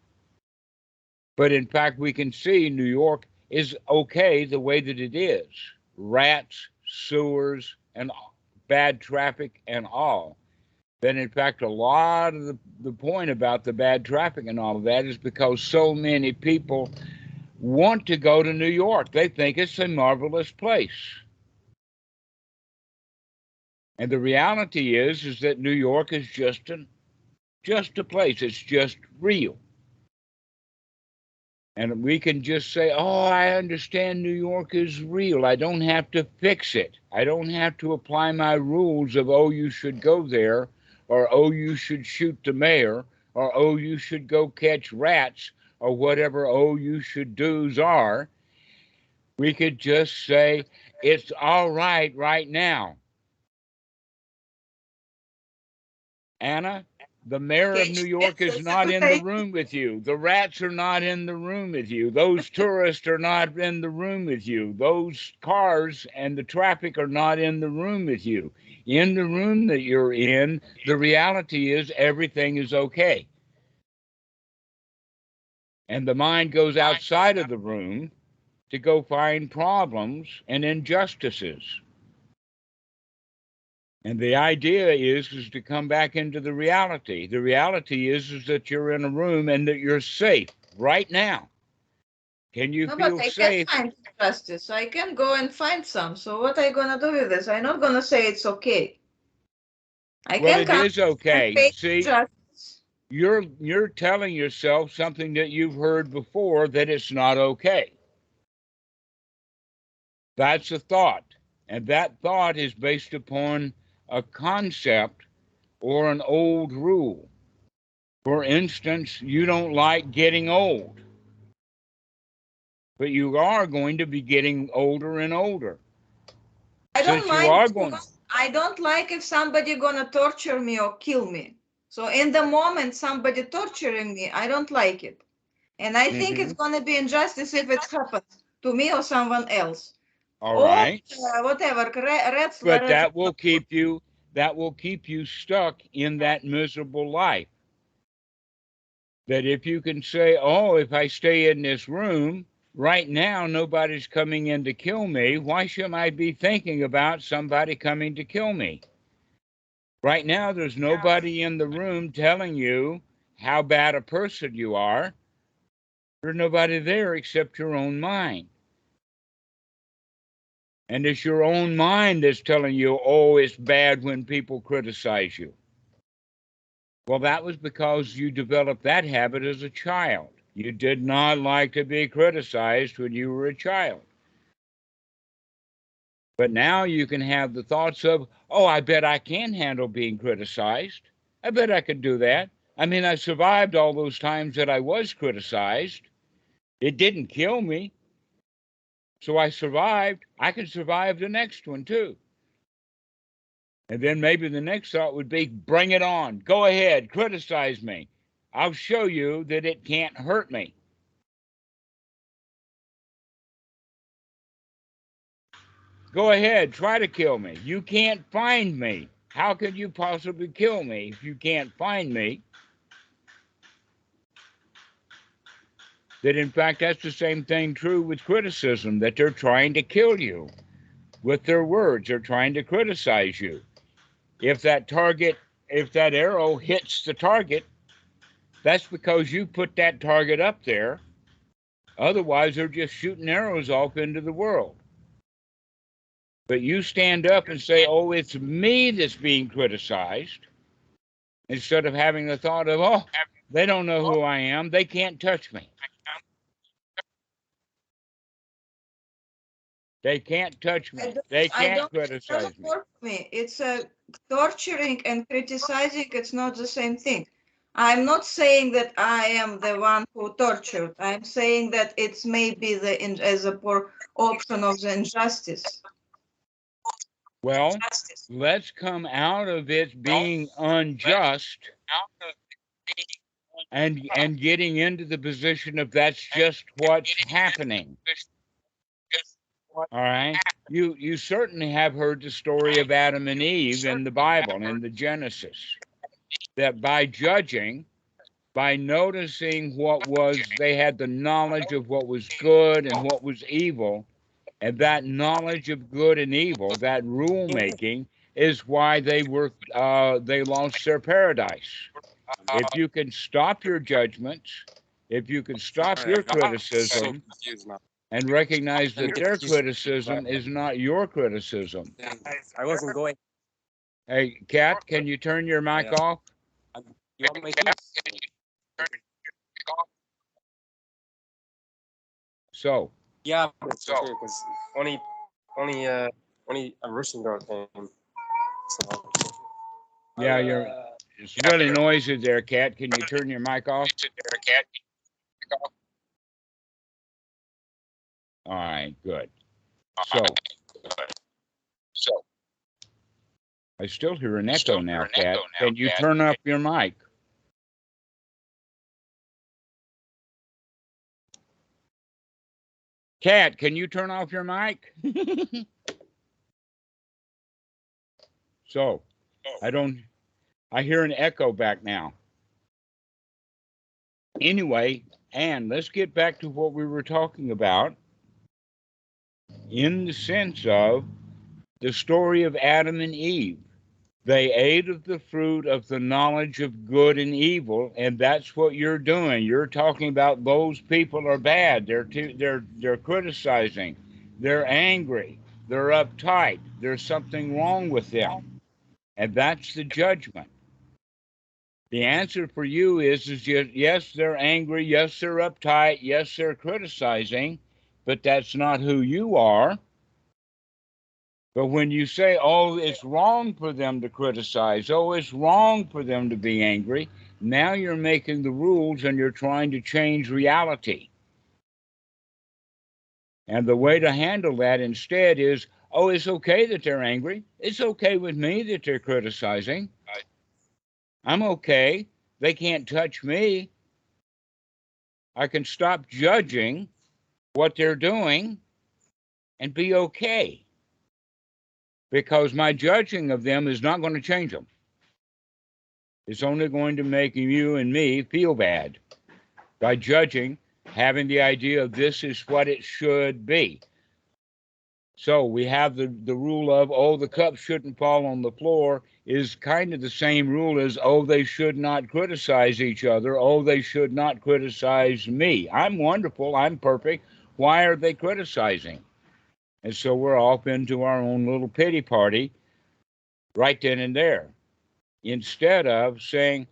But in fact, we can see New York is okay the way that it is. Rats, sewers, and bad traffic and all. Then in fact, a lot of the point about the bad traffic and all of that is because so many people want to go to New York. They think it's a marvelous place. And the reality is that New York is just a place. It's just real. And we can just say, oh, I understand New York is real. I don't have to fix it. I don't have to apply my rules of, oh, you should go there, or, oh, you should shoot the mayor, or oh, you should go catch rats, or whatever oh, you should do's are. We could just say, it's all right now. Anna, the mayor of New York is not in the room with you. The rats are not in the room with you. Those tourists are not in the room with you. Those cars and the traffic are not in the room with you. In the room that you're in, the reality is everything is okay. And the mind goes outside of the room to go find problems and injustices. And the idea is to come back into the reality. The reality is that you're in a room and that you're safe right now. Can you feel safe? I can find justice. I can go and find some. So what are you gonna do with this? I'm not gonna say it's okay. It is okay. See, justice. You're telling yourself something that you've heard before, that it's not okay. That's a thought. And that thought is based upon a concept or an old rule. For instance, you don't like getting old, but you are going to be getting older and older. I don't mind. I don't like if somebody gonna torture me or kill me. So in the moment somebody torturing me, I don't like it. And I think it's gonna be injustice if it happens to me or someone else. All right. Whatever. But that will keep you stuck in that miserable life. That if you can say, oh, if I stay in this room, right now nobody's coming in to kill me, why should I be thinking about somebody coming to kill me? Right now there's nobody in the room telling you how bad a person you are. There's nobody there except your own mind. And it's your own mind that's telling you, oh, it's bad when people criticize you. Well, that was because you developed that habit as a child. You did not like to be criticized when you were a child. But now you can have the thoughts of, oh, I bet I can handle being criticized. I bet I could do that. I mean, I survived all those times that I was criticized. It didn't kill me. So I survived. I could survive the next one too. And then maybe the next thought would be, bring it on. Go ahead, criticize me. I'll show you that it can't hurt me. Go ahead, try to kill me. You can't find me. How could you possibly kill me if you can't find me? That in fact, that's the same thing true with criticism, that they're trying to kill you with their words. They're trying to criticize you. If that arrow hits the target, that's because you put that target up there. Otherwise, they're just shooting arrows off into the world. But you stand up and say, oh, it's me that's being criticized, instead of having the thought of, oh, they don't know who I am. They can't touch me. They can't touch me. They can't criticize me. It's torturing and criticizing. It's not the same thing. I'm not saying that I am the one who tortured. I'm saying that it's maybe as a poor option of the injustice. Well, let's come out of it being unjust and getting into the position of that's just what's happening. All right. You certainly have heard the story of Adam and Eve in the Bible, in the Genesis, that by judging, by noticing they had the knowledge of what was good and what was evil, and that knowledge of good and evil, that rule making, is why they lost their paradise. If you can stop your judgments, if you can stop your criticism, and recognize that their criticism is not your criticism. I wasn't going. Hey, Kat, can you turn your mic off? You want my keys? So. Yeah, it's okay because only a Russian girl came. So. Yeah, It's really noisy there, Kat. Can you turn your mic off? All right, good. So I still hear an echo now, Kat. Can you turn up your mic? Kat, can you turn off your mic? So I hear an echo back now. Anyway, Anne, let's get back to what we were talking about in the sense of the story of Adam and Eve. They ate of the fruit of the knowledge of good and evil, and that's what you're doing. You're talking about those people are bad. They're criticizing. They're angry. They're uptight. There's something wrong with them. And that's the judgment. The answer for you is yes, they're angry. Yes, they're uptight. Yes, they're criticizing, but that's not who you are. But when you say, oh, it's wrong for them to criticize, oh, it's wrong for them to be angry, now you're making the rules and you're trying to change reality. And the way to handle that instead is, oh, it's okay that they're angry. It's okay with me that they're criticizing. I'm okay. They can't touch me. I can stop judging what they're doing and be okay. Because my judging of them is not going to change them. It's only going to make you and me feel bad by judging, having the idea of this is what it should be. So we have the rule of, oh, the cup shouldn't fall on the floor is kind of the same rule as, oh, they should not criticize each other. Oh, they should not criticize me. I'm wonderful. I'm perfect. Why are they criticizing? And so we're off into our own little pity party right then and there. Instead of saying,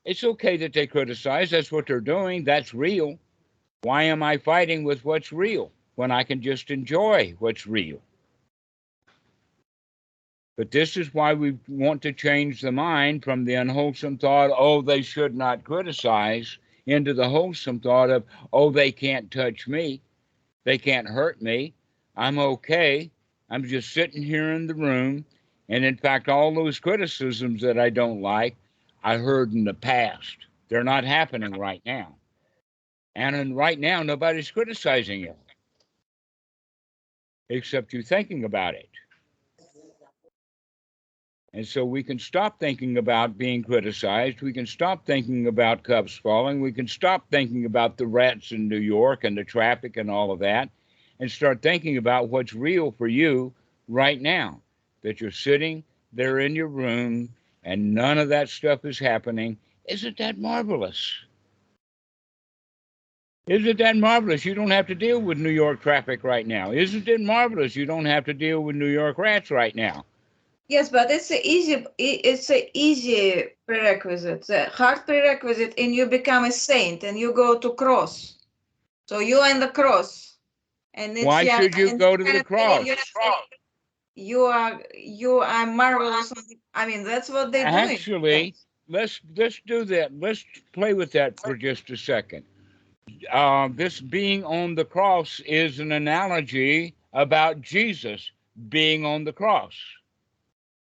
it's okay that they criticize. That's what they're doing. That's real. Why am I fighting with what's real when I can just enjoy what's real? But this is why we want to change the mind from the unwholesome thought, oh, they should not criticize, into the wholesome thought of, oh, they can't touch me. They can't hurt me. I'm okay. I'm just sitting here in the room. And in fact, all those criticisms that I don't like, I heard in the past. They're not happening right now. And right now, nobody's criticizing you, except you thinking about it. And so we can stop thinking about being criticized. We can stop thinking about cups falling. We can stop thinking about the rats in New York and the traffic and all of that, and start thinking about what's real for you right now, that you're sitting there in your room and none of that stuff is happening. Isn't that marvelous? Isn't that marvelous? You don't have to deal with New York traffic right now. Isn't it marvelous? You don't have to deal with New York rats right now. Yes, but it's an easy prerequisite. The hard prerequisite, and you become a saint, and you go to cross. So you and the cross, and it's, why should you go to the cross? You are marvelous. I mean, that's what they do. Actually, let's do that. Let's play with that for just a second. This being on the cross is an analogy about Jesus being on the cross,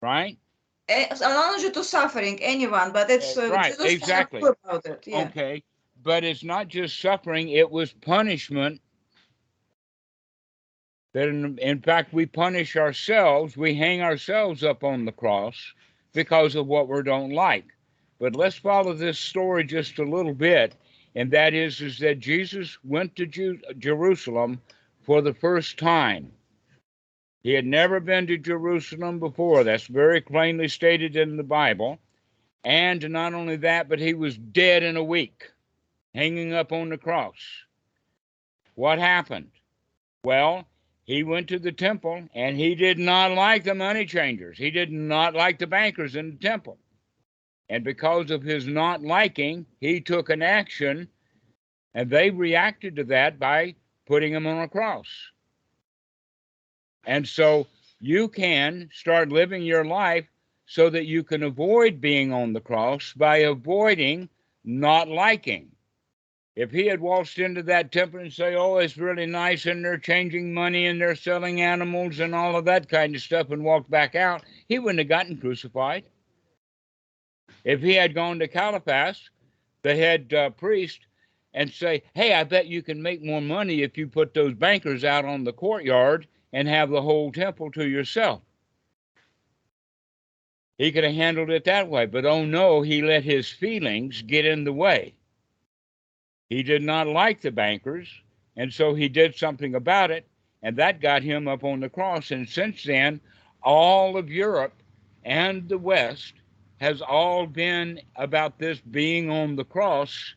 right? It's an analogy to suffering, anyone, but it's right, Jesus exactly. About it. Yeah. Okay, but it's not just suffering; it was punishment. That in fact we punish ourselves. We hang ourselves up on the cross because of what we don't like. But let's follow this story just a little bit. And that is that Jesus went to Jerusalem for the first time. He had never been to Jerusalem before. That's very plainly stated in the Bible. And not only that, but he was dead in a week, hanging up on the cross. What happened? Well, he went to the temple, and he did not like the money changers. He did not like the bankers in the temple. And because of his not liking, he took an action. And they reacted to that by putting him on a cross. And so you can start living your life so that you can avoid being on the cross by avoiding not liking. If he had waltzed into that temple and say, oh, it's really nice and they're changing money and they're selling animals and all of that kind of stuff and walked back out, he wouldn't have gotten crucified. If he had gone to Caiaphas, the head priest, and say, hey, I bet you can make more money if you put those bankers out on the courtyard and have the whole temple to yourself. He could have handled it that way, but oh no, he let his feelings get in the way. He did not like the bankers, and so he did something about it, and that got him up on the cross. And since then, all of Europe and the West has all been about this being on the cross,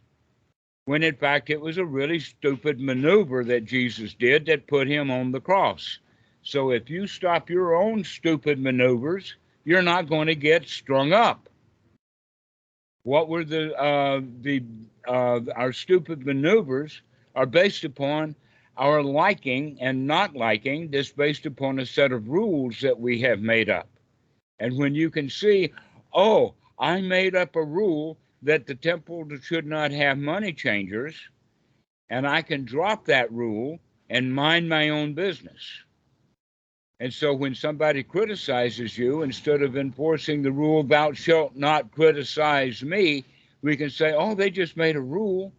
when in fact it was a really stupid maneuver that Jesus did that put him on the cross. So if you stop your own stupid maneuvers, you're not going to get strung up. What were our stupid maneuvers are based upon our liking and not liking, just based upon a set of rules that we have made up. And when you can see, oh, I made up a rule that the temple should not have money changers, and I can drop that rule and mind my own business. And so when somebody criticizes you, instead of enforcing the rule, thou shalt not criticize me, we can say, oh, they just made a rule.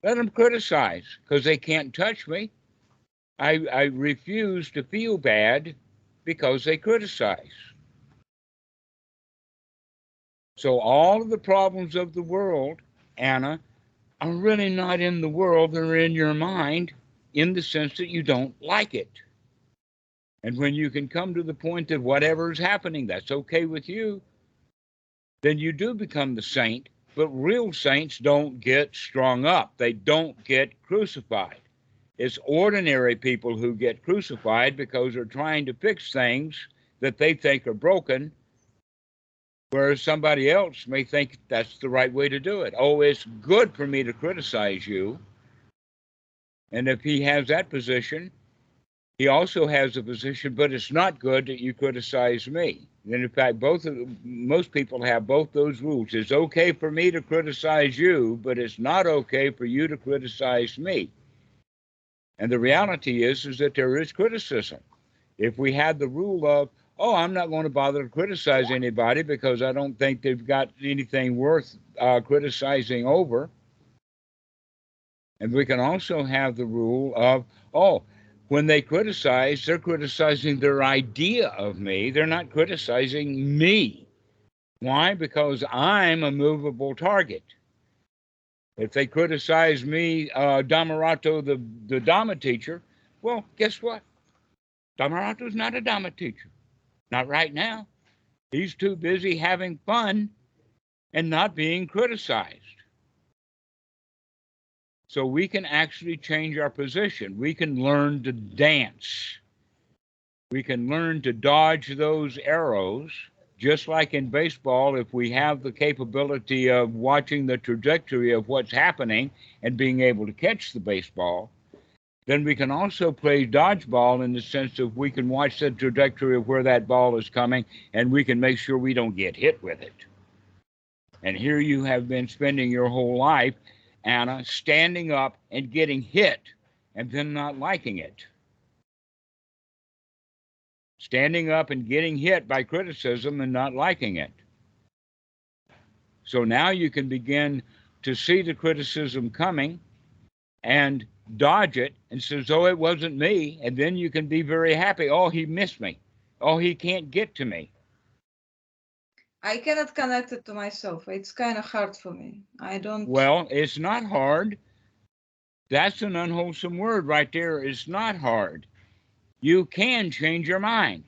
Let them criticize, because they can't touch me. I refuse to feel bad because they criticize. So all of the problems of the world, Anna, are really not in the world. They're in your mind, in the sense that you don't like it. And when you can come to the point that whatever is happening, that's okay with you, then you do become the saint. But real saints don't get strung up. They don't get crucified. It's ordinary people who get crucified because they're trying to fix things that they think are broken, whereas somebody else may think that's the right way to do it. Oh, it's good for me to criticize you. And if he has that position, he also has a position, but it's not good that you criticize me. And in fact, most people have both those rules. It's okay for me to criticize you, but it's not okay for you to criticize me. And the reality is that there is criticism. If we had the rule of, oh, I'm not going to bother to criticize anybody because I don't think they've got anything worth criticizing over. And we can also have the rule of, oh, when they criticize, they're criticizing their idea of me. They're not criticizing me. Why? Because I'm a movable target. If they criticize me, Dhammarato, the Dhamma teacher, well, guess what? Dhammarato's not a Dhamma teacher. Not right now. He's too busy having fun and not being criticized. So we can actually change our position. We can learn to dance. We can learn to dodge those arrows, just like in baseball. If we have the capability of watching the trajectory of what's happening and being able to catch the baseball, then we can also play dodgeball in the sense of we can watch the trajectory of where that ball is coming, and we can make sure we don't get hit with it. And here you have been spending your whole life, Anna, standing up and getting hit and then not liking it. Standing up and getting hit by criticism and not liking it. So now you can begin to see the criticism coming and dodge it and says, oh, it wasn't me. And then you can be very happy. Oh, he missed me. Oh, he can't get to me. I cannot connect it to myself. It's kind of hard for me. I don't. Well, it's not hard. That's an unwholesome word right there. It's not hard. You can change your mind.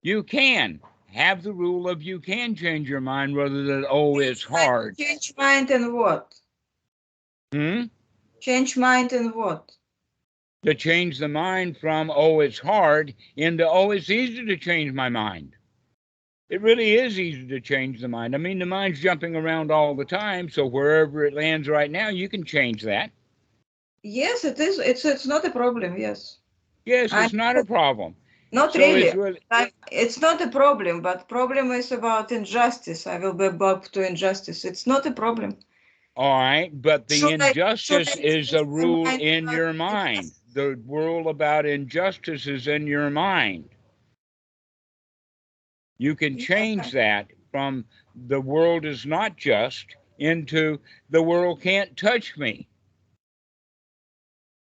You can have the rule of you can change your mind rather than, oh, it's hard. Change mind and what? Change mind and what? To change the mind from, oh, it's hard, into, oh, it's easy to change my mind. It really is easy to change the mind. I mean, the mind's jumping around all the time, so wherever it lands right now, you can change that. Yes, it is. It's not a problem, yes. Yes, it's not a problem. Not So really. it's really, It's not a problem, but problem is about injustice. I will be back to injustice. It's not a problem. all right, but the Should I injustice is a change my rule mind in about your mind. The rule about injustice is in your mind. You can change that from the world is not just into the world can't touch me.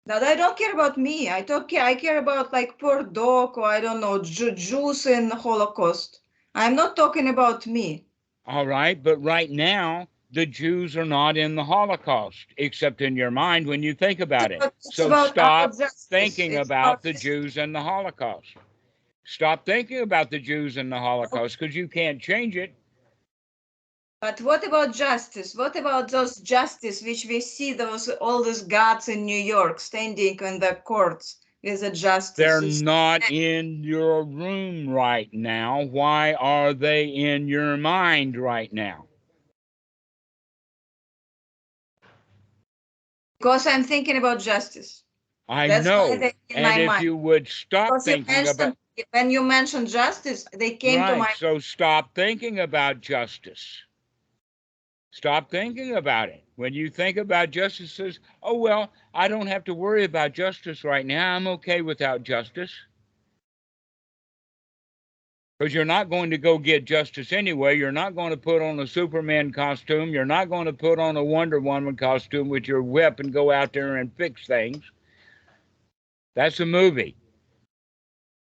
But I don't care about me. I care about like poor dog, or I don't know, Jews in the Holocaust. I'm not talking about me. All right, but right now the Jews are not in the Holocaust, except in your mind when you think about it. But it's So about our stop justice. thinking It's about about the Jews and the Holocaust. Stop thinking about the Jews and the Holocaust because you can't change it. But what about justice? What about those justice which we see all these gods in New York standing in the courts with the justice? They're not in your room right now. Why are they in your mind right now? Because I'm thinking about justice. That's know. Why they're in and my if mind. you would stop Because thinking about when you mentioned justice, they came to my. So stop thinking about justice. Stop thinking about it. When you think about justice, says, oh, well, I don't have to worry about justice right now. I'm okay without justice. Because you're not going to go get justice anyway. You're not going to put on a Superman costume. You're not going to put on a Wonder Woman costume with your whip and go out there and fix things. That's a movie.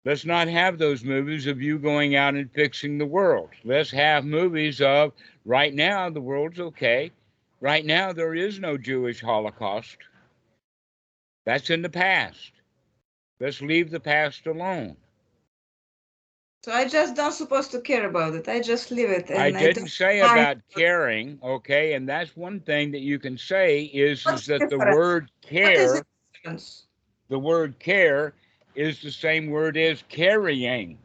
Let's not have those movies of you going out and fixing the world. Let's have movies of, right now, the world's okay. Right now, there is no Jewish Holocaust. That's in the past. Let's leave the past alone. So I just don't supposed to care about it. I just leave it. And I didn't say about caring, okay? And that's one thing that you can say is that the word care, the word care is the same word as carrying.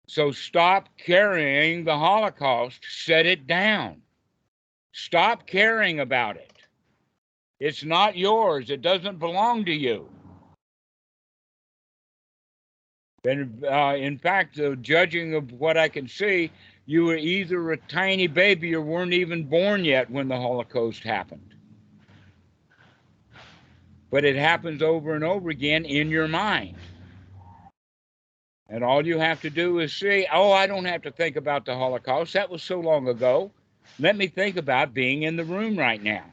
So stop carrying the Holocaust. Set it down. Stop caring about it. It's not yours. It doesn't belong to you. And in fact, judging of what I can see, you were either a tiny baby or weren't even born yet when the Holocaust happened. But it happens over and over again in your mind. And all you have to do is say, oh, I don't have to think about the Holocaust. That was so long ago. Let me think about being in the room right now.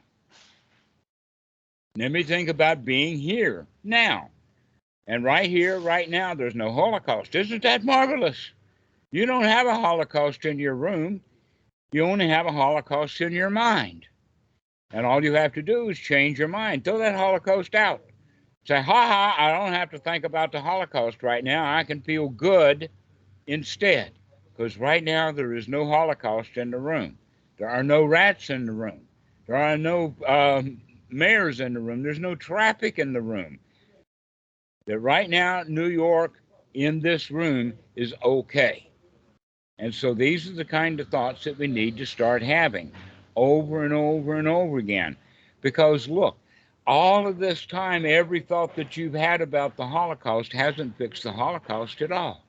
Let me think about being here now. And right here, right now, there's no Holocaust. Isn't that marvelous? You don't have a Holocaust in your room. You only have a Holocaust in your mind. And all you have to do is change your mind. Throw that Holocaust out. Say, ha, I don't have to think about the Holocaust right now. I can feel good instead. Because right now, there is no Holocaust in the room. There are no rats in the room. There are no mares in the room. There's no traffic in the room. That right now, New York in this room is okay. And so these are the kind of thoughts that we need to start having over and over and over again. Because look, all of this time, every thought that you've had about the Holocaust hasn't fixed the Holocaust at all.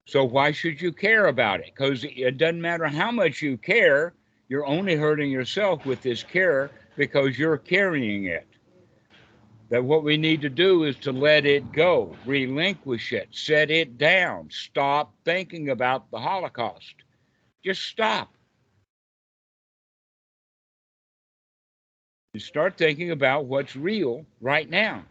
So why should you care about it? Because it doesn't matter how much you care, you're only hurting yourself with this care because you're carrying it. That what we need to do is to let it go, relinquish it, set it down, stop thinking about the Holocaust. Just stop. And start thinking about what's real right now.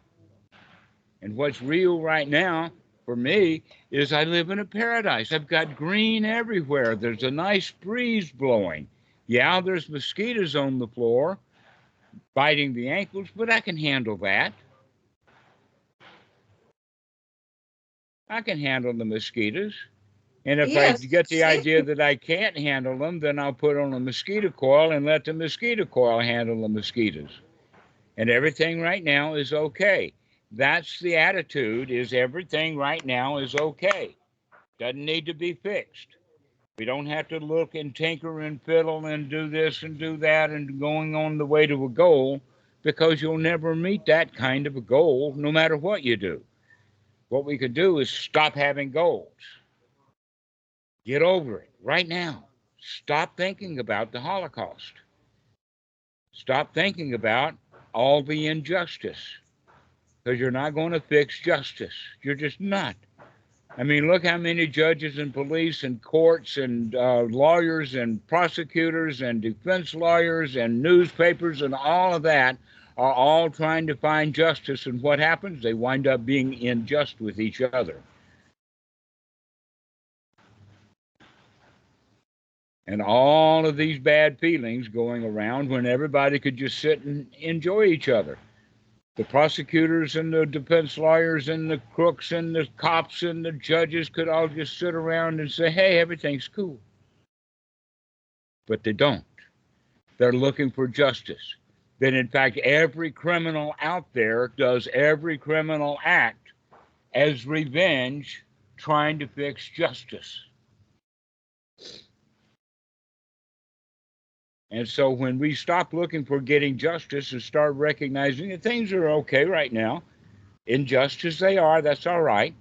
And what's real right now for me is I live in a paradise. I've got green everywhere. There's a nice breeze blowing. Yeah, there's mosquitoes on the floor biting the ankles, but I can handle that. I can handle the mosquitoes. And if I get the idea that I can't handle them, then I'll put on a mosquito coil and let the mosquito coil handle the mosquitoes. And everything right now is okay. That's the attitude, is everything right now is okay. Doesn't need to be fixed. We don't have to look and tinker and fiddle and do this and do that and going on the way to a goal. because you'll never meet that kind of a goal no matter what you do. What we could do is stop having goals. Get over it right now. Stop thinking about the Holocaust. Stop thinking about all the injustice, because you're not going to fix justice. You're just not. I mean, look how many judges and police and courts and lawyers and prosecutors and defense lawyers and newspapers and all of that are all trying to find justice. And what happens? They wind up being unjust with each other. And all of these bad feelings going around when everybody could just sit and enjoy each other. The prosecutors and the defense lawyers and the crooks and the cops and the judges could all just sit around and say, hey, everything's cool. But they don't. They're looking for justice. Then, in fact, every criminal out there does every criminal act as revenge, trying to fix justice. And so when we stop looking for getting justice and start recognizing that things are okay right now, injustice they are, that's all right.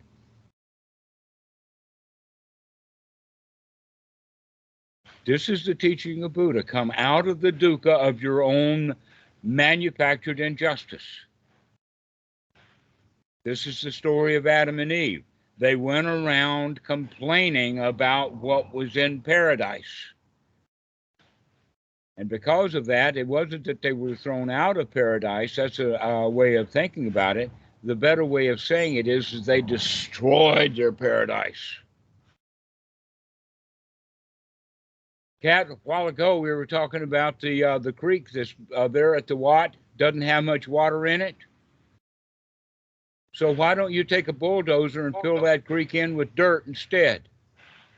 This is the teaching of Buddha. Come out of the dukkha of your own manufactured injustice. This is the story of Adam and Eve. They went around complaining about what was in paradise. And because of that, it wasn't that they were thrown out of paradise. That's a way of thinking about it. The better way of saying it is they destroyed their paradise. Kat, a while ago we were talking about the creek that's there at the Wat. Doesn't have much water in it. So why don't you take a bulldozer and fill that creek in with dirt instead?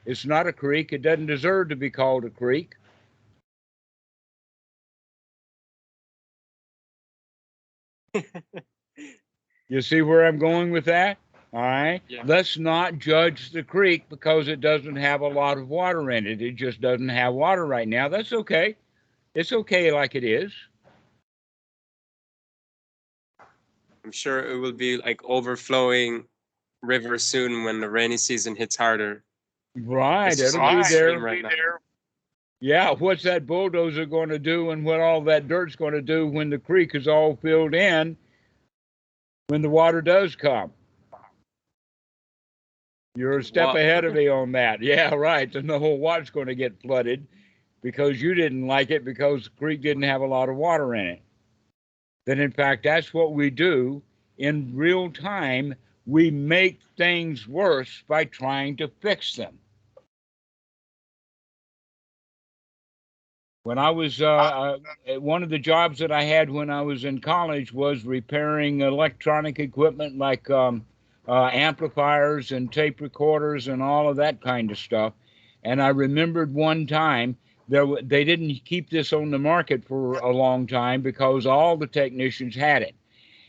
It's not a creek. It doesn't deserve to be called a creek. You see where I'm going with that? All right. Yeah. Let's not judge the creek because it doesn't have a lot of water in it. It just doesn't have water right now. That's okay. It's okay like it is. I'm sure it will be like overflowing river soon when the rainy season hits harder. Right. It'll be there. Right there. Yeah. What's that bulldozer going to do and what all that dirt's going to do when the creek is all filled in when the water does come? You're a step ahead of me on that. Yeah, right. Then the whole Wat's going to get flooded because you didn't like it because the creek didn't have a lot of water in it. Then, in fact, that's what we do in real time. We make things worse by trying to fix them. When I was, one of the jobs that I had when I was in college was repairing electronic equipment like amplifiers and tape recorders and all of that kind of stuff. And I remembered one time they didn't keep this on the market for a long time because all the technicians had it.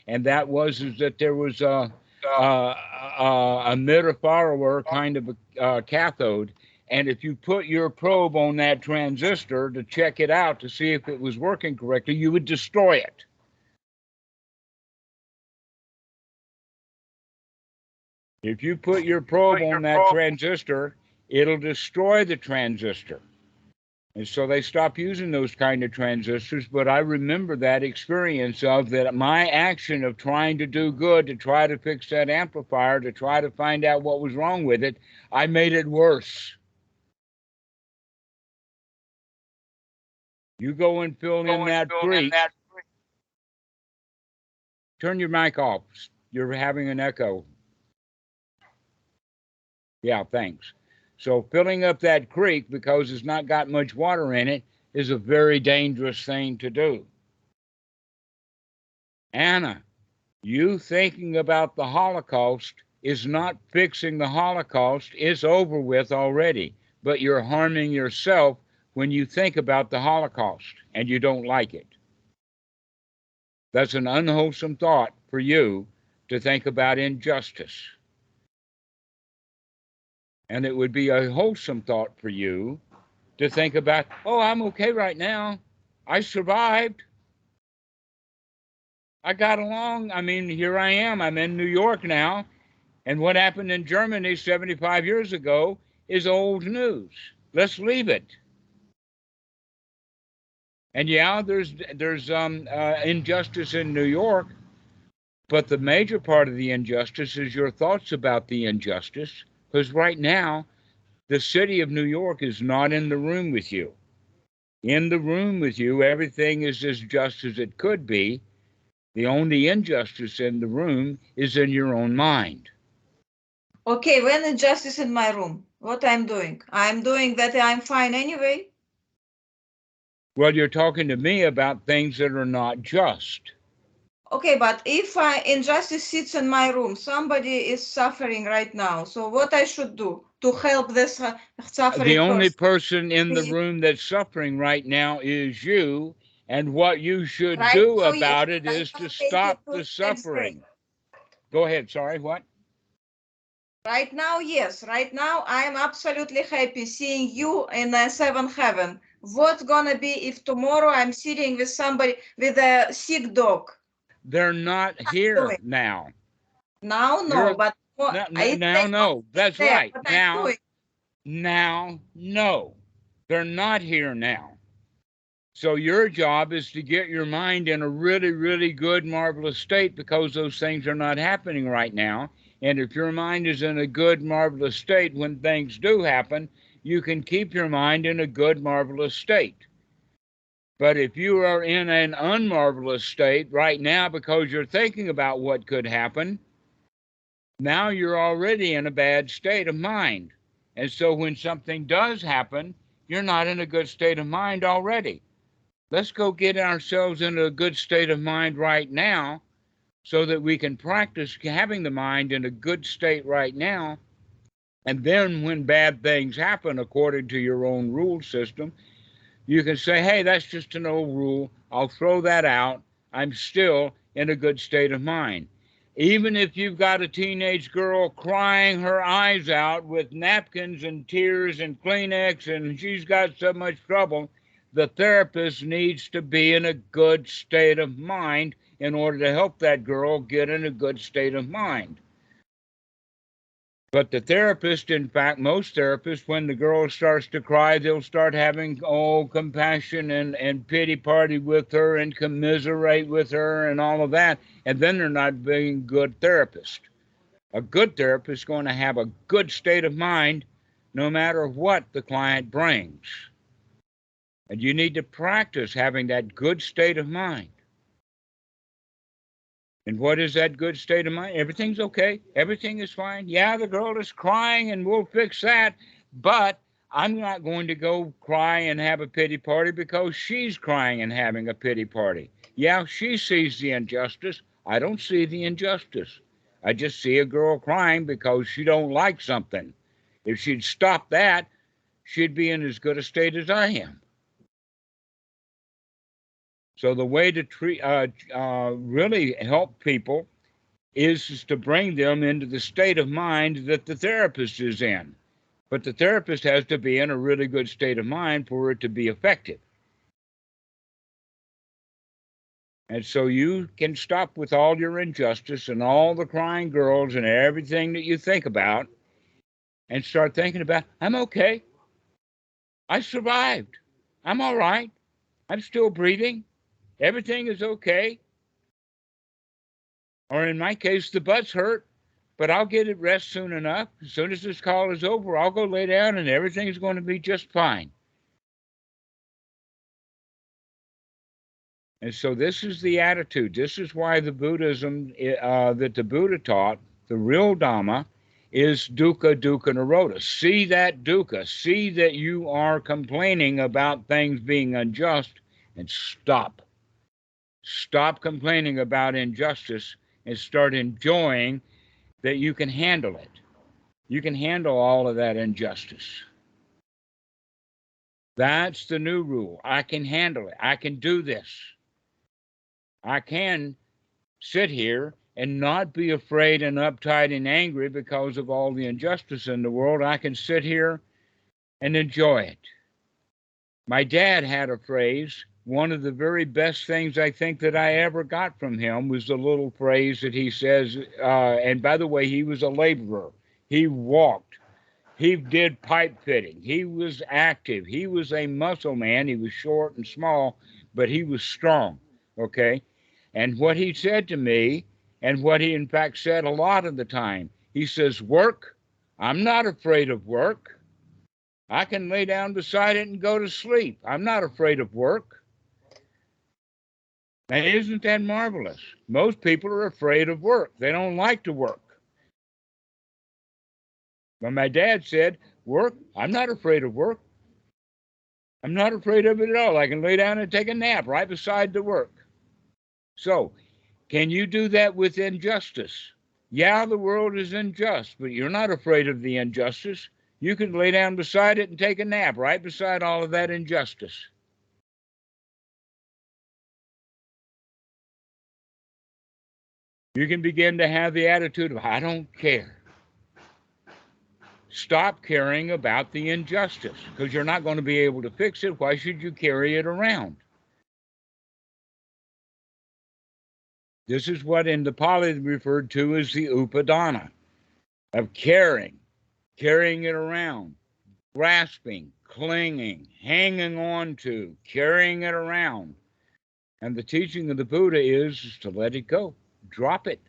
And that was that there was a mid-follower kind of a cathode. And if you put your probe on that transistor to check it out to see if it was working correctly, you would destroy it. If you put your probe on that transistor, it'll destroy the transistor. And so they stopped using those kind of transistors. But I remember that experience of that my action of trying to do good, to try to fix that amplifier, to try to find out what was wrong with it, I made it worse. You go and fill in that creek. Turn your mic off. You're having an echo. Yeah, thanks. So filling up that creek because it's not got much water in it is a very dangerous thing to do. Anna, you thinking about the Holocaust is not fixing the Holocaust. It's over with already, but you're harming yourself when you think about the Holocaust and you don't like it. That's an unwholesome thought for you to think about injustice. And it would be a wholesome thought for you to think about, oh, I'm okay right now. I survived. I got along. I mean, here I am. I'm in New York now. And what happened in Germany 75 years ago is old news. Let's leave it. And yeah, there's injustice in New York, but the major part of the injustice is your thoughts about the injustice. Because right now, the city of New York is not in the room with you. In the room with you, everything is as just as it could be. The only injustice in the room is in your own mind. Okay, when injustice in my room, what I'm doing? I'm doing that I'm fine anyway. Well, you're talking to me about things that are not just. Okay, but if injustice sits in my room, somebody is suffering right now. So what I should do to help this suffering The only person in the room that's suffering right now is you. And what you should do about it is to stop the suffering. Go ahead. Sorry, what? Right now, yes. Right now, I'm absolutely happy seeing you in a seventh heaven. What's gonna be if tomorrow I'm sitting with somebody with a sick dog? They're not here now. Now, no, but now, no. That's right. Now, no. They're not here now. So your job is to get your mind in a really, really good, marvelous state, because those things are not happening right now. And if your mind is in a good, marvelous state, when things do happen, you can keep your mind in a good, marvelous state. But if you are in an unmarvelous state right now because you're thinking about what could happen, now you're already in a bad state of mind. And so when something does happen, you're not in a good state of mind already. Let's go get ourselves into a good state of mind right now so that we can practice having the mind in a good state right now. And then when bad things happen according to your own rule system, you can say, hey, that's just an old rule. I'll throw that out. I'm still in a good state of mind. Even if you've got a teenage girl crying her eyes out with napkins and tears and Kleenex and she's got so much trouble, the therapist needs to be in a good state of mind in order to help that girl get in a good state of mind. But the therapist, in fact, most therapists, when the girl starts to cry, they'll start having compassion and pity party with her and commiserate with her and all of that. And then they're not being a good therapist. A good therapist is going to have a good state of mind no matter what the client brings. And you need to practice having that good state of mind. And what is that good state of mind? Everything's okay. Everything is fine. Yeah, the girl is crying and we'll fix that. But I'm not going to go cry and have a pity party because she's crying and having a pity party. Yeah, she sees the injustice. I don't see the injustice. I just see a girl crying because she don't like something. If she'd stop that, she'd be in as good a state as I am. So the way to really help people is to bring them into the state of mind that the therapist is in. But the therapist has to be in a really good state of mind for it to be effective. And so you can stop with all your injustice and all the crying girls and everything that you think about and start thinking about, I'm okay. I survived. I'm all right. I'm still breathing. Everything is okay. Or in my case, the butt's hurt, but I'll get it rest soon enough. As soon as this call is over, I'll go lay down and everything's going to be just fine. And so this is the attitude. This is why the Buddhism that the Buddha taught, the real Dhamma, is dukkha, dukkha, nirodha. See that dukkha. See that you are complaining about things being unjust and stop. Stop complaining about injustice and start enjoying that you can handle it. You can handle all of that injustice. That's the new rule. I can handle it. I can do this. I can sit here and not be afraid and uptight and angry because of all the injustice in the world. I can sit here and enjoy it. My dad had a phrase, one of the very best things I think that I ever got from him was the little phrase that he says, and by the way, he was a laborer. He walked. He did pipe fitting. He was active. He was a muscle man. He was short and small, but he was strong, okay? And what he said to me, and what he in fact said a lot of the time, he says, work, I'm not afraid of work. I can lay down beside it and go to sleep. I'm not afraid of work. Now, isn't that marvelous? Most people are afraid of work. They don't like to work. But my dad said, work, I'm not afraid of work. I'm not afraid of it at all. I can lay down and take a nap right beside the work. So, can you do that with injustice? Yeah, the world is unjust, but you're not afraid of the injustice. You can lay down beside it and take a nap right beside all of that injustice. You can begin to have the attitude of, I don't care. Stop caring about the injustice, because you're not going to be able to fix it. Why should you carry it around? This is what in the Pali referred to as the upadana, of carrying it around, grasping, clinging, hanging on to, carrying it around. And the teaching of the Buddha is to let it go, drop it,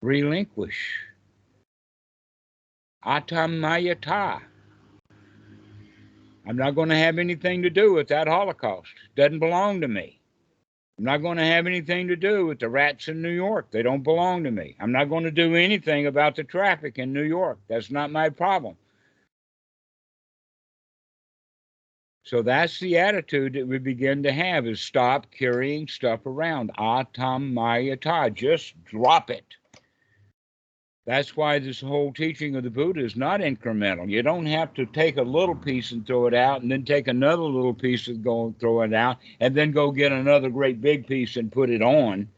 relinquish. Atamayata. I'm not going to have anything to do with that Holocaust. It doesn't belong to me. I'm not going to have anything to do with the rats in New York. They don't belong to me. I'm not going to do anything about the traffic in New York. That's not my problem. So that's the attitude that we begin to have, is stop carrying stuff around. Atamayata. Just drop it. That's why this whole teaching of the Buddha is not incremental. You don't have to take a little piece and throw it out, and then take another little piece and go and throw it out, and then go get another great big piece and put it on.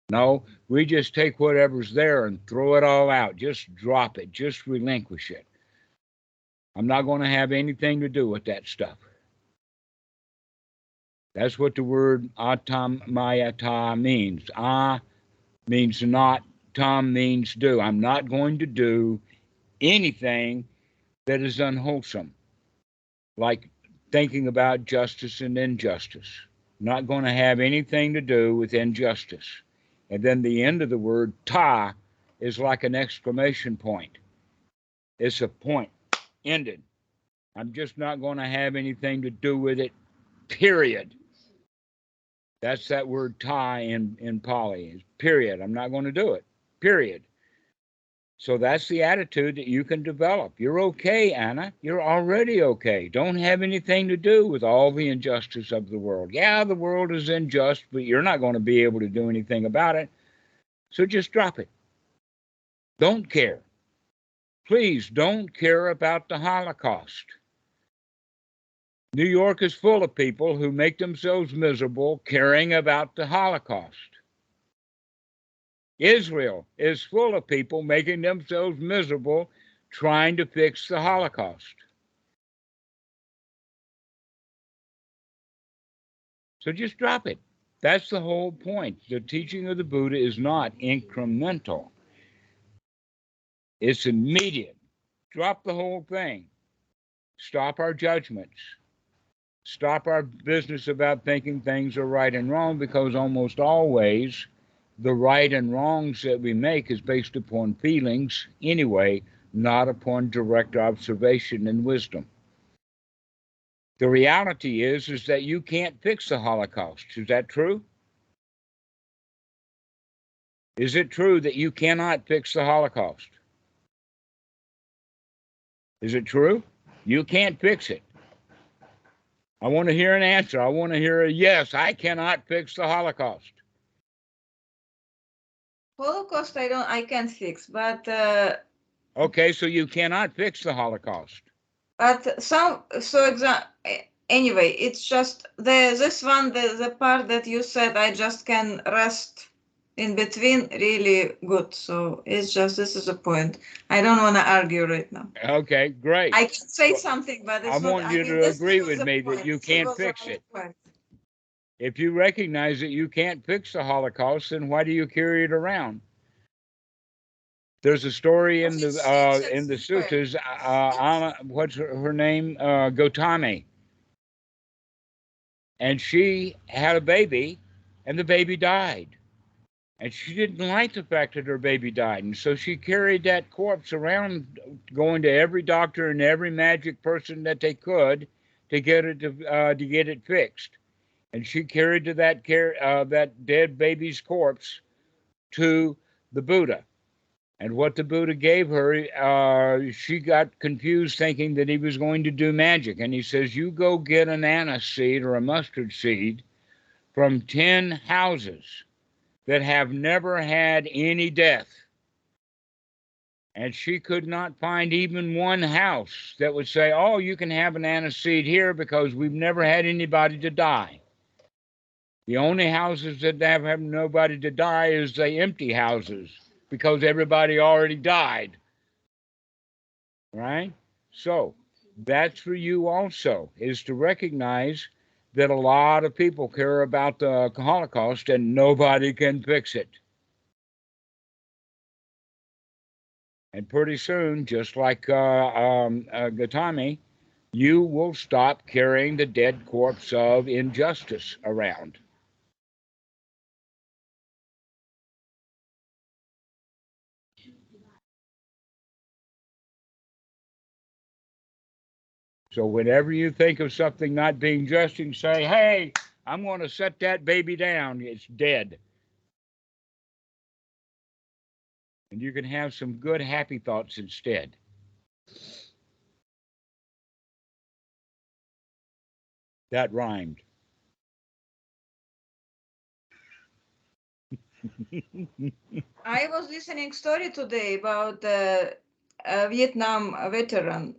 No, we just take whatever's there and throw it all out. Just drop it. Just relinquish it. I'm not going to have anything to do with that stuff. That's what the word atamayata means. A means not. Tam means do. I'm not going to do anything that is unwholesome, like thinking about justice and injustice. I'm not going to have anything to do with injustice. And then the end of the word ta is like an exclamation point. It's a point, ended. I'm just not going to have anything to do with it, period. That's that word ta in Pali, period. I'm not going to do it. Period. So that's the attitude that you can develop. You're okay, Anna. You're already okay. Don't have anything to do with all the injustice of the world. Yeah, the world is unjust, but you're not going to be able to do anything about it. So just drop it. Don't care. Please don't care about the Holocaust. New York is full of people who make themselves miserable caring about the Holocaust. Israel is full of people making themselves miserable trying to fix the Holocaust. So just drop it. That's the whole point. The teaching of the Buddha is not incremental. It's immediate. Drop the whole thing. Stop our judgments. Stop our business about thinking things are right and wrong, because almost always the right and wrongs that we make is based upon feelings anyway, not upon direct observation and wisdom. The reality is that you can't fix the Holocaust. Is that true? Is it true that you cannot fix the Holocaust? Is it true? You can't fix it. I want to hear an answer. I want to hear a yes, I cannot fix the Holocaust. Holocaust, I can't fix, but okay, so you cannot fix the Holocaust. But anyway, it's just the part that you said I just can rest in between, really good. So it's just, this is a point. I don't want to argue right now. Okay, great. I can say something, but it's I want you to agree with me that you can't fix it. If you recognize that you can't fix the Holocaust, then why do you carry it around? There's a story in the suttas. What's her name? Gautami, and she had a baby, and the baby died, and she didn't like the fact that her baby died, and so she carried that corpse around, going to every doctor and every magic person that they could to get it fixed. And she carried that dead baby's corpse to the Buddha. And what the Buddha gave her, she got confused thinking that he was going to do magic. And he says, you go get an anise seed or a mustard seed from 10 houses that have never had any death. And she could not find even one house that would say, oh, you can have an anise seed here because we've never had anybody to die. The only houses that have nobody to die is the empty houses, because everybody already died, right? So that's for you also, is to recognize that a lot of people care about the Holocaust and nobody can fix it. And pretty soon, just like Gautami, you will stop carrying the dead corpse of injustice around. So whenever you think of something not being just, you can say, hey, I'm going to set that baby down. It's dead. And you can have some good, happy thoughts instead. That rhymed. I was listening story today about a Vietnam veteran.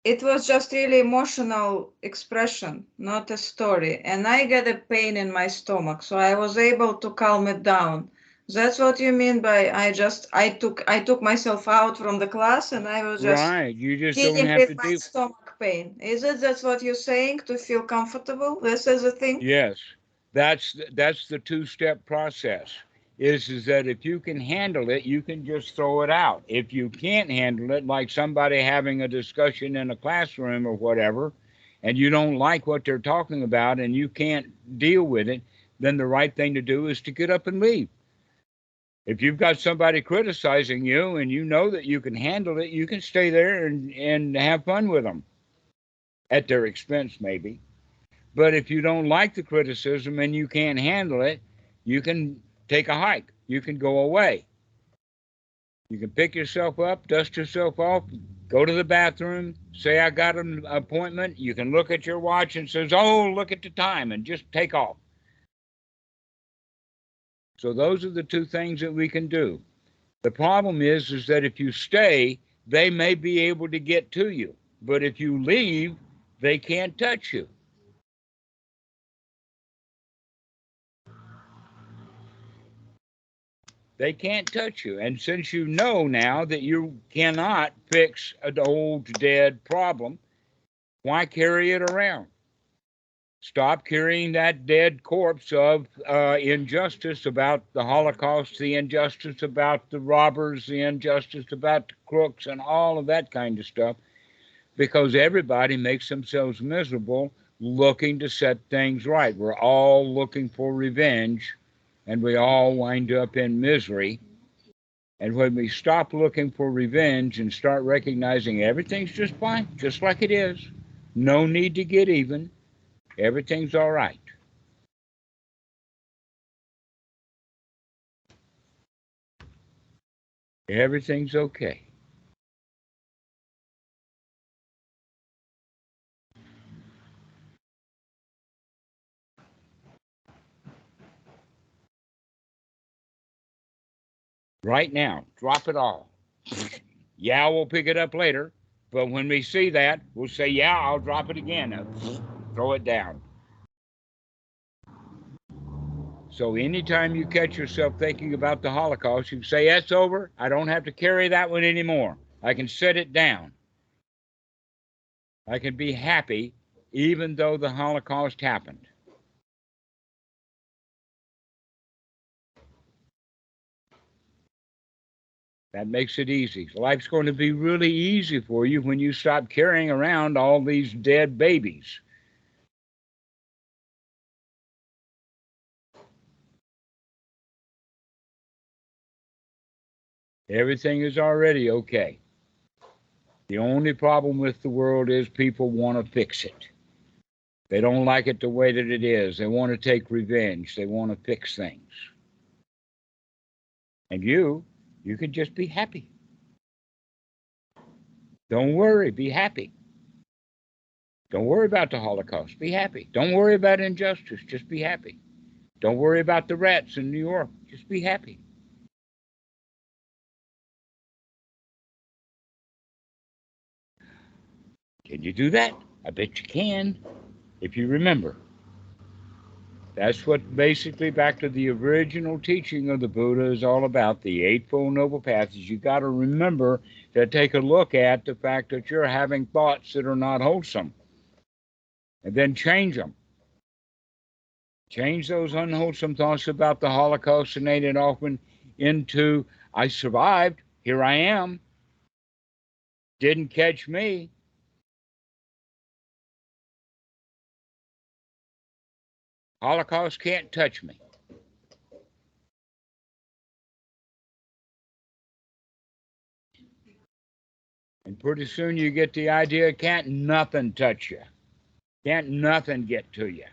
It was just really emotional expression, not a story. And I got a pain in my stomach, so I was able to calm it down. That's what you mean by I took myself out from the class and I was just right. You just dealing don't have with to my stomach pain. Is it that's what you're saying, to feel comfortable? This is a thing? Yes. That's the two-step process. Is that if you can handle it, you can just throw it out. If you can't handle it, like somebody having a discussion in a classroom or whatever, and you don't like what they're talking about and you can't deal with it, then the right thing to do is to get up and leave. If you've got somebody criticizing you and you know that you can handle it, you can stay there and have fun with them, at their expense maybe. But if you don't like the criticism and you can't handle it, you can take a hike. You can go away. You can pick yourself up, dust yourself off, go to the bathroom, say, I got an appointment. You can look at your watch and says, oh, look at the time, and just take off. So those are the two things that we can do. The problem is that if you stay, they may be able to get to you. But if you leave, they can't touch you. They can't touch you. And since you know now that you cannot fix an old dead problem, why carry it around? Stop carrying that dead corpse of injustice about the Holocaust, the injustice about the robbers, the injustice about the crooks, and all of that kind of stuff, because everybody makes themselves miserable looking to set things right. We're all looking for revenge, and we all wind up in misery. And when we stop looking for revenge and start recognizing everything's just fine, just like it is, no need to get even, everything's all right. Everything's okay. Right now, drop it all. Yeah, we'll pick it up later, but when we see that, we'll say, yeah, I'll drop it again. Throw it down. So anytime you catch yourself thinking about the Holocaust, you can say, that's over. I don't have to carry that one anymore. I can set it down. I can be happy even though the Holocaust happened. That makes it easy. Life's going to be really easy for you when you stop carrying around all these dead babies. Everything is already okay. The only problem with the world is people want to fix it. They don't like it the way that it is. They want to take revenge. They want to fix things. And you could just be happy. Don't worry, be happy. Don't worry about the Holocaust, be happy. Don't worry about injustice, just be happy. Don't worry about the rats in New York, just be happy. Can you do that? I bet you can, if you remember. That's what basically, back to the original teaching of the Buddha, is all about. The Eightfold Noble Path is you got to remember to take a look at the fact that you're having thoughts that are not wholesome, and then change them. Change those unwholesome thoughts about the Holocaust and Aid often into, I survived, here I am, didn't catch me. Holocaust can't touch me. And pretty soon you get the idea, can't nothing touch you. Can't nothing get to you.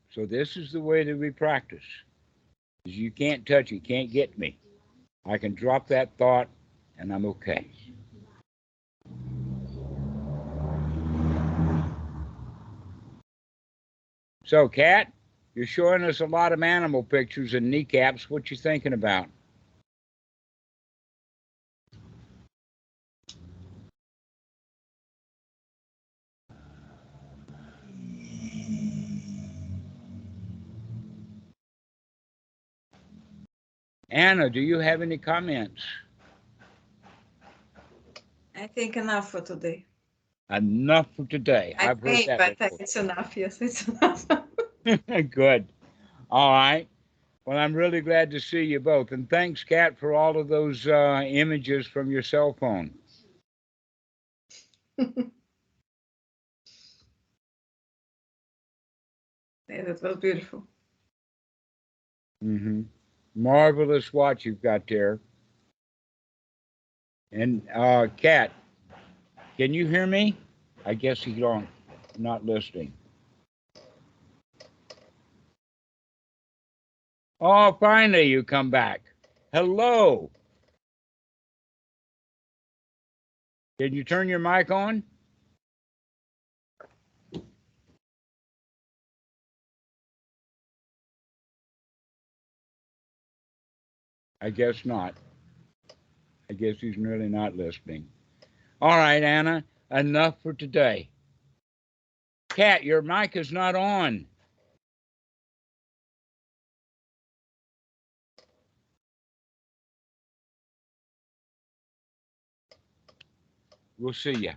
So this is the way that we practice. Is you can't touch, you can't get me. I can drop that thought and I'm okay. So, Kat, you're showing us a lot of animal pictures and kneecaps. What you thinking about? Anna, do you have any comments? I think enough for today. Enough for today. I've heard that before. It's enough. Yes, it's enough. Good. All right. Well, I'm really glad to see you both. And thanks, Kat, for all of those images from your cell phone. Yeah, that was beautiful. Mm-hmm. Marvelous watch you've got there. And Kat, can you hear me? I guess he's not listening. Oh, finally you come back. Hello. Did you turn your mic on? I guess not. I guess he's really not listening. All right, Anna, enough for today. Kat, your mic is not on. We'll see you.